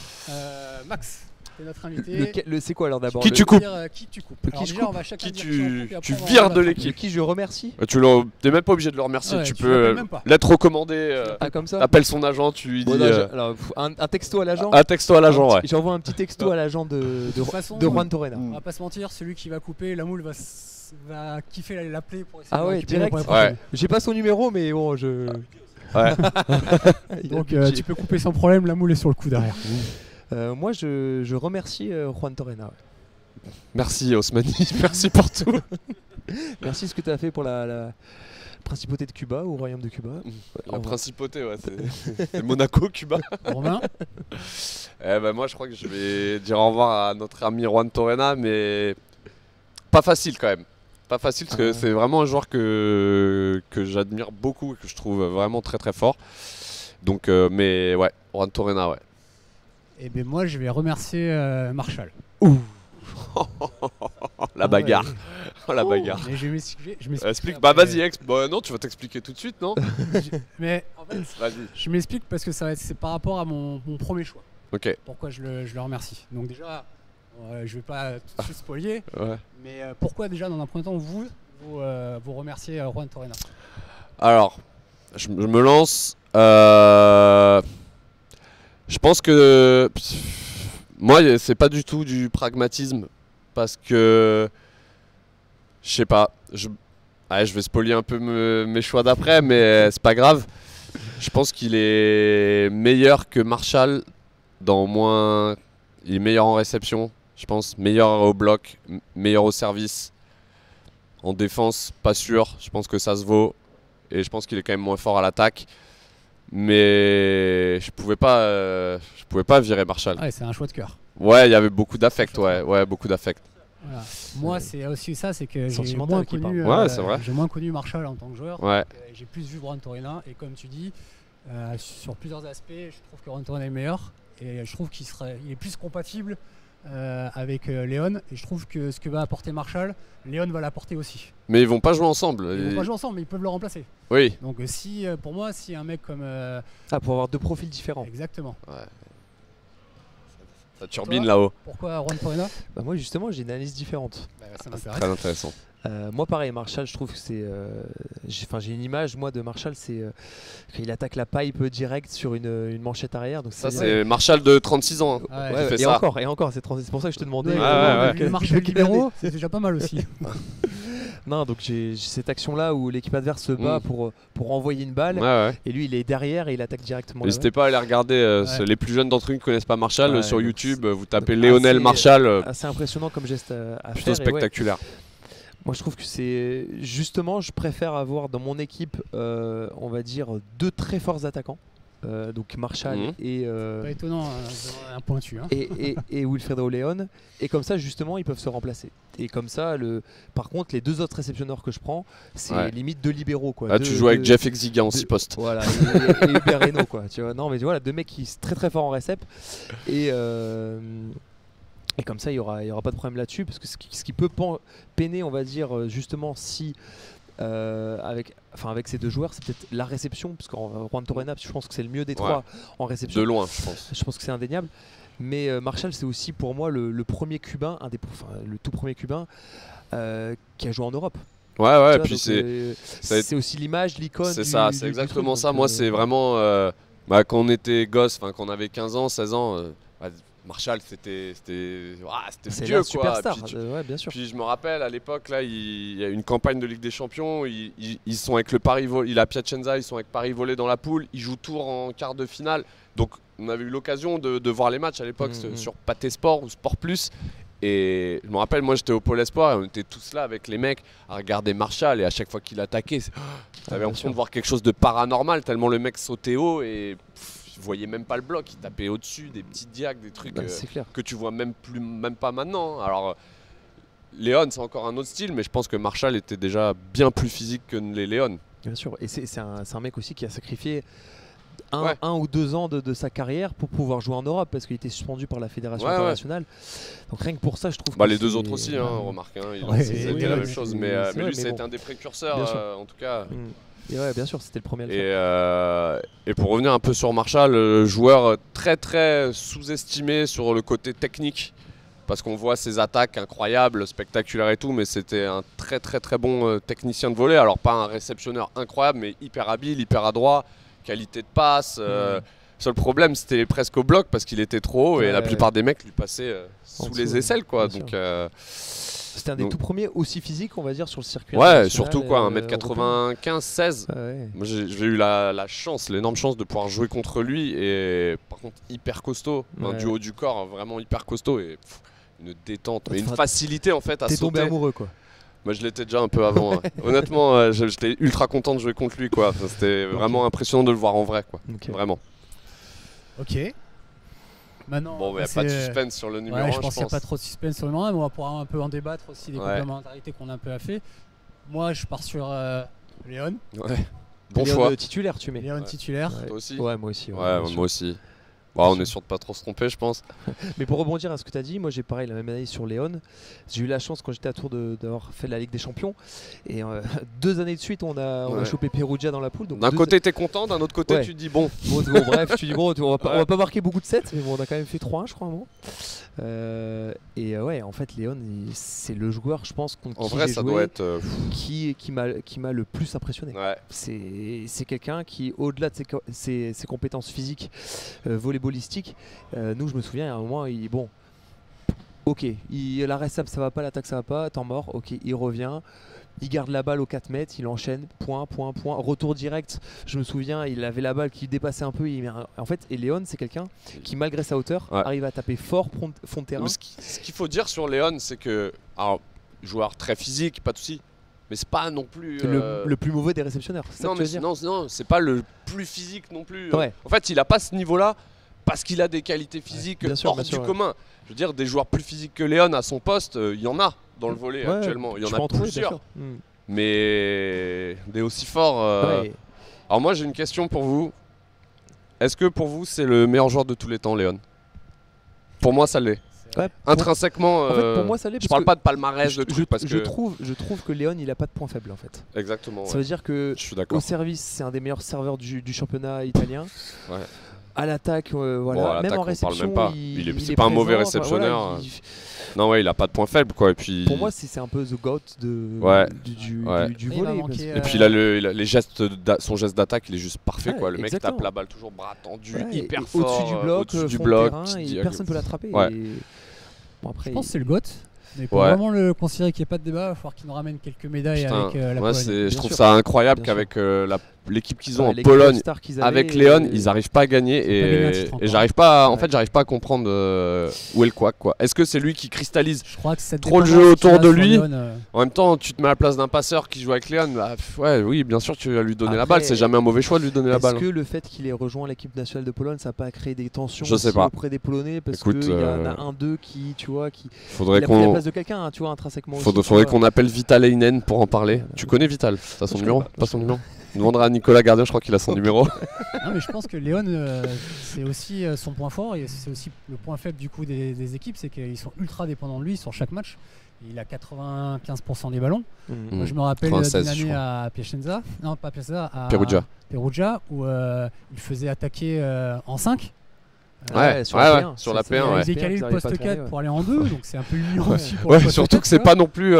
Max, c'est notre invité. C'est quoi alors d'abord Qui le- tu coupes Qui tu coupes. Qui Alors je déjà, coupe on va chacun Qui dire tu- qui on coupe et après, tu on va vires remettre de un l'équipe. peu. Qui je remercie T'es même pas obligé de le remercier, Ouais, tu tu peux l'appelles même pas. l'être recommandé. Ah comme ça T'appelles son agent, tu lui Bon, dis non, alors, un texto à l'agent. un texto à l'agent, ouais. J'envoie un petit texto à l'agent de toute façon, Juan Torena. On va pas se mentir, celui qui va couper, la moule va kiffer l'appeler pour essayer Ah de ouais, récupérer direct. pour la prochaine. Ouais. J'ai pas son numéro, mais bon, je. Ouais. Donc tu peux couper sans problème, la moule est sur le coup derrière. Moi, je remercie Juan Torena. Ouais. Merci Osmani, merci pour tout. Merci ce que tu as fait pour la principauté de Cuba ou au royaume de Cuba. La principauté, ouais, c'est Monaco, Cuba. Romain, Moi je crois que je vais dire au revoir à notre ami Juan Torena, mais pas facile quand même. Pas facile parce que c'est vraiment un joueur que j'admire beaucoup et que je trouve vraiment très très fort. Donc, mais ouais, Juan Torena, ouais. et bien moi je vais remercier Marshall. La bagarre. Oh, la bagarre. Mais je m'explique. Explique, bah vas-y, bah non, tu vas t'expliquer tout de suite, non? Mais en fait, Vas-y. je m'explique parce que c'est par rapport à mon premier choix. Ok. Pourquoi je le remercie. Donc déjà, je vais pas tout de suite spoiler, Ouais. mais pourquoi déjà dans un premier temps vous remerciez Juan Torena? Alors, je me lance. Je pense que moi, c'est pas du tout du pragmatisme parce que je sais pas. Je vais spoiler un peu mes choix d'après, mais c'est pas grave. Je pense qu'il est meilleur que Marshall dans au moins. Il est meilleur en réception, je pense, meilleur au bloc, meilleur au service. En défense, pas sûr. Je pense que ça se vaut. Et je pense qu'il est quand même moins fort à l'attaque. Mais je pouvais pas virer Marshall. Ouais, c'est un choix de cœur. Ouais, il y avait beaucoup d'affect, ouais, beaucoup d'affect. Voilà. Moi, c'est aussi ça, c'est que j'ai Sentimental moins, qui connu, parle. Ouais, c'est vrai. j'ai moins connu Marshall en tant que joueur. Ouais. J'ai plus vu Juan Torena et comme tu dis, sur plusieurs aspects, je trouve que Juan Torena est meilleur et je trouve qu'il est plus compatible avec Léon et je trouve que ce que va apporter Marshall, Léon va l'apporter aussi. Mais ils vont pas jouer ensemble. Ils vont pas jouer ensemble, mais ils peuvent le remplacer. Oui. Donc pour moi, si un mec comme pour avoir deux profils différents. exactement. Ouais. Ça turbine là-haut. Pourquoi Juan Torena? Bah moi justement j'ai une analyse différente. Ça m'intéresse. Très intéressant. Moi pareil, Marshall, je trouve que c'est... j'ai une image moi de Marshall, c'est qu'il attaque la pipe direct sur une manchette arrière. Donc ça c'est Marshall de 36 ans. Ouais. Qui fait et, ça. encore, c'est pour ça que je te demandais. Le Marshall libéraux, c'est déjà pas mal aussi. Non, donc j'ai cette action-là où l'équipe adverse se bat pour envoyer une balle. Et lui il est derrière et il attaque directement. N'hésitez pas à aller regarder, les plus jeunes d'entre nous qui ne connaissent pas Marshall, sur YouTube, vous tapez Lionel Marshall. Assez impressionnant comme geste à plutôt faire. Spectaculaire. Moi je trouve que c'est justement, je préfère avoir dans mon équipe on va dire 2 très forts attaquants, donc Marshall et pas étonnant, un pointu hein. et Wilfredo León, et comme ça justement ils peuvent se remplacer, et comme ça par contre les 2 autres réceptionneurs que je prends c'est limite 2 libéraux quoi. Tu joues avec Jeff Exiga en 6 postes. Voilà, et Hubert Reno quoi, tu vois. Non mais voilà, 2 mecs qui sont très très forts en récep, et comme ça, il y aura pas de problème là-dessus, parce que ce qui peut peiner, on va dire, justement, si avec ces 2 joueurs, c'est peut-être la réception, parce qu'en Juan Torrena, je pense que c'est le mieux des 3 en réception. De loin, je pense. Je pense que c'est indéniable. Mais Marshall, c'est aussi pour moi le premier Cubain, le tout premier Cubain qui a joué en Europe. Ouais, et puis c'est aussi l'image, l'icône. C'est ça, c'est exactement ça. Moi, c'est vraiment quand on était gosse, quand on avait 15 ans, 16 ans. Marshall, c'était Dieu, quoi. Bien sûr. Puis je me rappelle à l'époque, là, il y a une campagne de Ligue des Champions. Ils sont avec le Paris, il a Piacenza, ils sont avec Paris volé dans la poule. Ils jouent Tours en quart de finale. Donc on avait eu l'occasion de voir les matchs à l'époque sur Pathé Sport ou Sport Plus. Et je me rappelle, moi j'étais au Pôle Espoir et on était tous là avec les mecs à regarder Marshall, et à chaque fois qu'il attaquait, t'avais l'impression de voir quelque chose de paranormal tellement le mec sautait haut et je voyais même pas le bloc, il tapait au-dessus des petits diacs, des trucs que tu vois même pas maintenant. Alors León c'est encore un autre style, mais je pense que Marshall était déjà bien plus physique que les León. Bien sûr, et c'est un mec aussi qui a sacrifié un ou 2 ans de sa carrière pour pouvoir jouer en Europe, parce qu'il était suspendu par la fédération internationale. Donc rien que pour ça, je trouve que les 2 autres aussi, remarque, c'était la même chose, mais lui c'était un des précurseurs en tout cas. Et bien sûr, c'était le premier à le faire. Et pour revenir un peu sur Marshall, joueur très très sous-estimé sur le côté technique, parce qu'on voit ses attaques incroyables, spectaculaires et tout, mais c'était un très très très bon technicien de volley. Alors pas un réceptionneur incroyable, mais hyper habile, hyper adroit, qualité de passe. Seul problème, c'était presque au bloc parce qu'il était trop haut et la plupart des mecs lui passaient sous les aisselles, quoi. Donc c'était un des tout premiers aussi physiques, on va dire, sur le circuit. Ouais, surtout quoi, 1m95, 16. Moi j'ai eu la chance, l'énorme chance de pouvoir jouer contre lui, et par contre hyper costaud, du haut du corps, vraiment hyper costaud, et une détente, mais une facilité en fait à sauter. T'es tombé amoureux quoi. Moi je l'étais déjà un peu avant. Honnêtement, j'étais ultra content de jouer contre lui, quoi. C'était vraiment impressionnant de le voir en vrai, quoi. Vraiment. Ok. Maintenant, bon, il n'y a pas de suspense sur le numéro 1. Je pense qu'il n'y a pas trop de suspense sur le numéro 1, mais on va pouvoir un peu en débattre aussi des complémentarités qu'on a un peu à fait. Moi, je pars sur León. Bon choix. Titulaire, tu mets. León titulaire. Toi aussi. Ouais, moi aussi. Moi aussi. On est sûr de pas trop se tromper, je pense. Mais pour rebondir à ce que tu as dit, moi j'ai pareil la même analyse sur León. J'ai eu la chance quand j'étais à Tours d'avoir fait la Ligue des Champions. Et 2 années de suite, on a chopé Perugia dans la poule. D'un côté, t'es content, d'un autre côté, tu te dis bon. Bref, tu dis bon, on va pas marquer beaucoup de 7, mais bon, on a quand même fait 3-1, je crois, un moment. En fait, León, c'est le joueur, je pense, contre qui j'ai joué, doit être qui m'a le plus impressionné. C'est quelqu'un qui, au-delà de ses compétences physiques, volleyball, nous je me souviens à un moment la réception ça va pas, l'attaque ça va pas, temps mort, il revient, il garde la balle aux 4 mètres, il enchaîne, point, retour direct. Je me souviens, il avait la balle qui dépassait un peu, en fait, et León c'est quelqu'un qui malgré sa hauteur arrive à taper fort fond de terrain. Ce qu'il faut dire sur León, c'est que joueur très physique, pas de souci, mais c'est pas non plus le plus mauvais des réceptionneurs. Non, c'est pas le plus physique non plus. En fait, il a pas ce niveau-là parce qu'il a des qualités physiques hors du commun. Je veux dire, des joueurs plus physiques que León à son poste, il y en a dans le volley actuellement. Il y en a plusieurs. Mais des aussi forts. Alors moi, j'ai une question pour vous. Est-ce que pour vous, c'est le meilleur joueur de tous les temps, León? Pour moi, ça l'est. Intrinsèquement, en fait, pour moi, ça l'est. Je parle pas de palmarès de trucs parce que je trouve que León, il a pas de point faible en fait. Exactement. Ça veut dire que au service, c'est un des meilleurs serveurs du championnat italien. À l'attaque, voilà. Bon, à Même l'attaque, en on parle réception, même pas. C'est pas un mauvais présent, enfin, réceptionneur. voilà, Non, ouais, il a pas de point faible, quoi. Et puis... Pour moi, c'est un peu the goat du Il va volley. manquer, Et puis là, les gestes, son geste d'attaque, il est juste parfait, Ouais, quoi. Le mec exactement. tape la balle toujours bras tendu, Ouais, hyper et fort, au-dessus du bloc, au-dessus du fond de bloc, terrain, petite et diagonale. personne peut l'attraper. Ouais. Et... Bon, après, Je pense que c'est le GOAT. Mais pour Ouais. vraiment le considérer qu'il n'y ait pas de débat, il va falloir qu'il nous ramène quelques médailles Putain, avec la moi, Pologne. je Bien trouve sûr. ça incroyable Bien qu'avec l'équipe qu'ils ont en les Pologne, stars qu'ils avaient, avec Léon, ils arrivent pas à gagner Ils ont pas gagné un et, titre et encore. j'arrive pas, en Ouais. fait, j'arrive pas à comprendre où est le couac, quoi. Est-ce que c'est lui qui cristallise? Je crois que cette Trop le dépendance jeu autour qu'il a de sur lui. Léon, En même temps, tu te mets à la place d'un passeur qui joue avec Léon, bah, ouais, oui, bien sûr, tu vas lui donner la Après, balle. C'est jamais un mauvais choix de lui donner la balle. Est-ce que le fait qu'il ait rejoint l'équipe nationale de Pologne, ça n'a pas créé des tensions Je sais aussi pas. auprès des Polonais? Parce Écoute, qu'il y en a un d'eux qui, tu vois, qui Faudrait il a pris la qu'on place de quelqu'un, hein, tu vois, intrinsèquement aussi. faudrait tu vois. qu'on appelle Vital Heinen pour en parler. Tu connais Vital? T'as son Je numéro? connais pas. Pas son numéro? On demandera à Nicolas Gardien, je crois qu'il a son numéro. Non, mais je pense que Léon, c'est aussi son point fort et c'est aussi le point faible du coup des équipes, c'est qu'ils sont ultra dépendants de lui sur chaque match. Il a 95% des ballons. Moi, je me rappelle 96, d'une je année crois. à Piacenza, non pas Piacenza, à Perugia. où il faisait attaquer en 5. Ouais, sur la P1, sur la c'est- Il P1, a ouais. décalé le poste 4 pour aller en 2, donc c'est un peu humiliant aussi pour Ouais, le poste surtout 4, que c'est tu pas vois. non plus.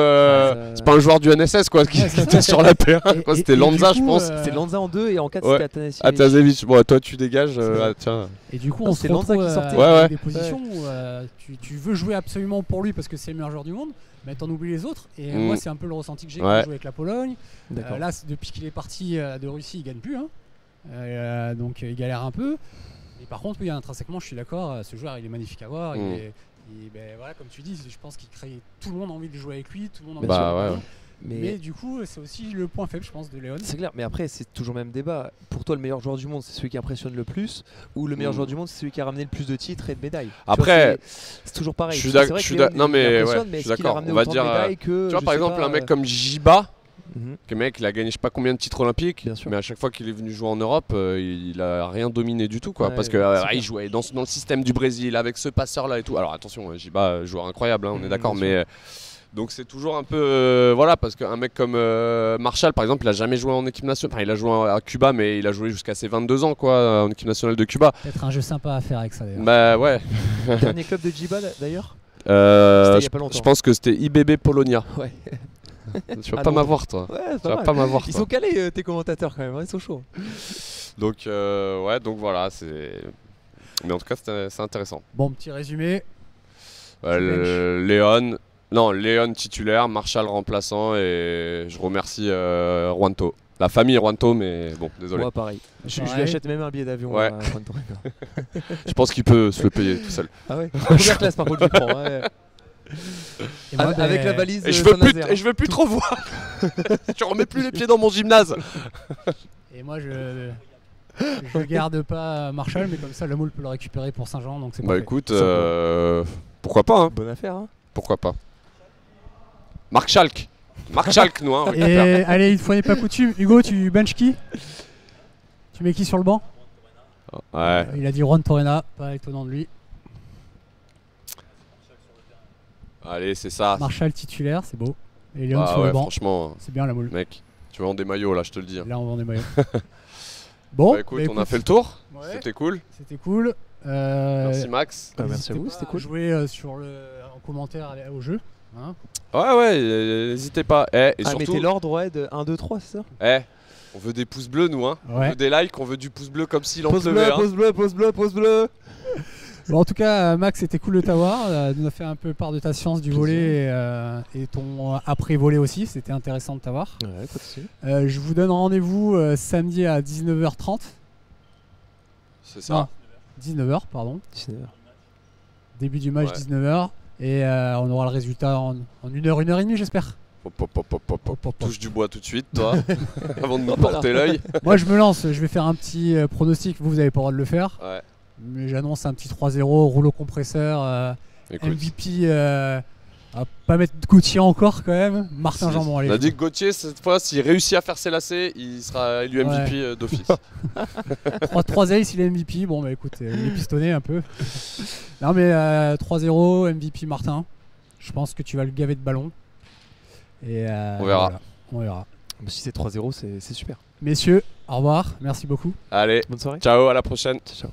C'est pas un joueur du NSS, quoi, qui Ouais, c'est était ça. sur la P1. Et- quoi. et- C'était et du Lanza, coup, je pense. C'est Lanza en 2 et en 4 Ouais. c'était Atanasievich. Atanasievich, bon, toi tu dégages. Tiens. Et du coup, Non, on c'est se Lanza retrouve qui sortait. Ouais, ouais. avec des positions où tu veux jouer absolument pour lui parce que c'est le meilleur joueur du monde, mais t'en oublies les autres. Et moi, c'est un peu le ressenti que j'ai quand Ouais. je joue avec la Pologne. D'accord. Là, depuis qu'il est parti de Russie, il gagne plus. Donc il galère un peu. Et par contre, oui, intrinsèquement, je suis d'accord. Ce joueur, il est magnifique à voir. Voilà, comme tu dis, je pense qu'il crée. Tout le monde a envie de jouer avec lui. Tout le monde a envie de Bah, jouer avec ouais. lui. Mais Mais du coup, c'est aussi le point faible, je pense, de Léon. c'est clair, mais après c'est toujours le même débat. Pour toi, le meilleur joueur du monde, c'est celui qui impressionne le plus, ou le meilleur joueur du monde, c'est celui qui a ramené le plus de titres et de médailles? Tu vois, Après, c'est toujours pareil. je suis Parce que d'accord- c'est je suis vrai que d'ac- non, Léon, il mais impressionne, ouais, mais je suis est-ce qu'il a d'accord. ramené On va autant de dire, médailles que, tu vois, je par sais exemple, pas, un mec comme Jiba, mhm. que mec, il a gagné je sais pas combien de titres olympiques, Bien sûr. mais à chaque fois qu'il est venu jouer en Europe, il a rien dominé du tout, quoi. Ouais, Parce que c'est il clair. jouait dans le système du Brésil avec ce passeur-là et tout. Alors attention, Jiba, joueur incroyable, hein, on est d'accord, bien mais. Donc c'est toujours un peu voilà, parce qu'un mec comme Marshall par exemple, il a jamais joué en équipe nationale. Enfin, il a joué à Cuba, mais il a joué jusqu'à ses 22 ans, quoi, en équipe nationale de Cuba. Peut-être un jeu sympa à faire avec ça, d'ailleurs. Bah ouais. Dernier club de Djiba d'ailleurs. il y a pas longtemps. Je pense que c'était IBB Polonia. Ouais. Tu vas À pas Londres. m'avoir, toi. Ouais, c'est Tu vas pas pas mal. m'avoir. Ils toi. sont calés tes commentateurs quand même, hein, ils sont chauds. Donc ouais, donc voilà, c'est. Mais en tout cas, c'est intéressant. Bon, petit résumé. Léon titulaire, Marshall remplaçant et je remercie Juanto. La famille Juanto, mais bon, désolé. Moi pareil. Je lui Pareil. achète même un billet d'avion. Ouais. à Juan Torreira. Je pense qu'il peut se le payer tout seul. Ah ouais. Première classe par contre, je le prends. Ouais. Et moi, Avec ben, la valise. Et je veux plus, Saint-Nazaire. et je veux plus trop voir. Je remets plus les pieds dans mon gymnase. Et moi, je garde pas Marshall, mais comme ça, le moule peut le récupérer pour Saint-Jean, donc c'est Bah parfait. écoute, pourquoi pas, hein. Bonne affaire. Hein. Pourquoi pas. Marc Schalk, nous, hein, on Et récupère. allez, une fois n'est pas coutume, Hugo, tu bench qui? Tu mets qui sur le banc? Ouais. Il a dit Juan Torreira, pas étonnant de lui. Allez, c'est ça. Marshall titulaire, c'est beau. Et Léon Ah sur ouais, le banc, franchement, c'est bien la moule. mec, tu vends des maillots là, je te le dis. Hein. Là, on vend des maillots. Bon, Bah écoute, on a fait le tour. Ouais. C'était cool. C'était cool. Merci Max. Bah, merci N'hésitez à vous, pas c'était cool. Jouer en commentaire au jeu. Hein. Ouais, n'hésitez pas. Et surtout, mettez l'ordre ouais, de 1, 2, 3, c'est ça? on veut des pouces bleus, nous. Hein. On Ouais. veut des likes, on veut du pouce bleu comme s'il en Pause pleuvait. bleu, Hein. pause bleu, pause bleu, pause bleu. Bon, en tout cas, Max, c'était cool de t'avoir. Tu nous as fait un peu part de ta science du volley et ton après-volley aussi. C'était intéressant de t'avoir. Ouais, pas de soucis. Je vous donne rendez-vous samedi à 19h30. C'est ça. Non, 19h, pardon. 19h. Début du match, Ouais. 19h. Et on aura le résultat en 1 heure et demie, j'espère. Hop. Touche du bois tout de suite, toi, avant de nous Voilà. porter l'œil. Moi, je me lance. Je vais faire un petit pronostic. Vous n'avez pas le droit de le faire. Ouais. Mais j'annonce un petit 3-0, rouleau compresseur. Écoute, MVP, à pas mettre Gauthier encore quand même. Martin Jambon, allez. on a dit que Gauthier, cette fois, s'il réussit à faire ses lacets, il sera élu MVP d'office. 3 aces, il est MVP. Bon, bah écoute, il est pistonné un peu. Non, mais 3-0, MVP Martin. Je pense que tu vas le gaver de ballons. Et On verra. voilà, on verra. Bah, si c'est 3-0, c'est super. Messieurs, au revoir. Merci beaucoup. Allez, Bonne soirée. ciao, à la prochaine. Ciao.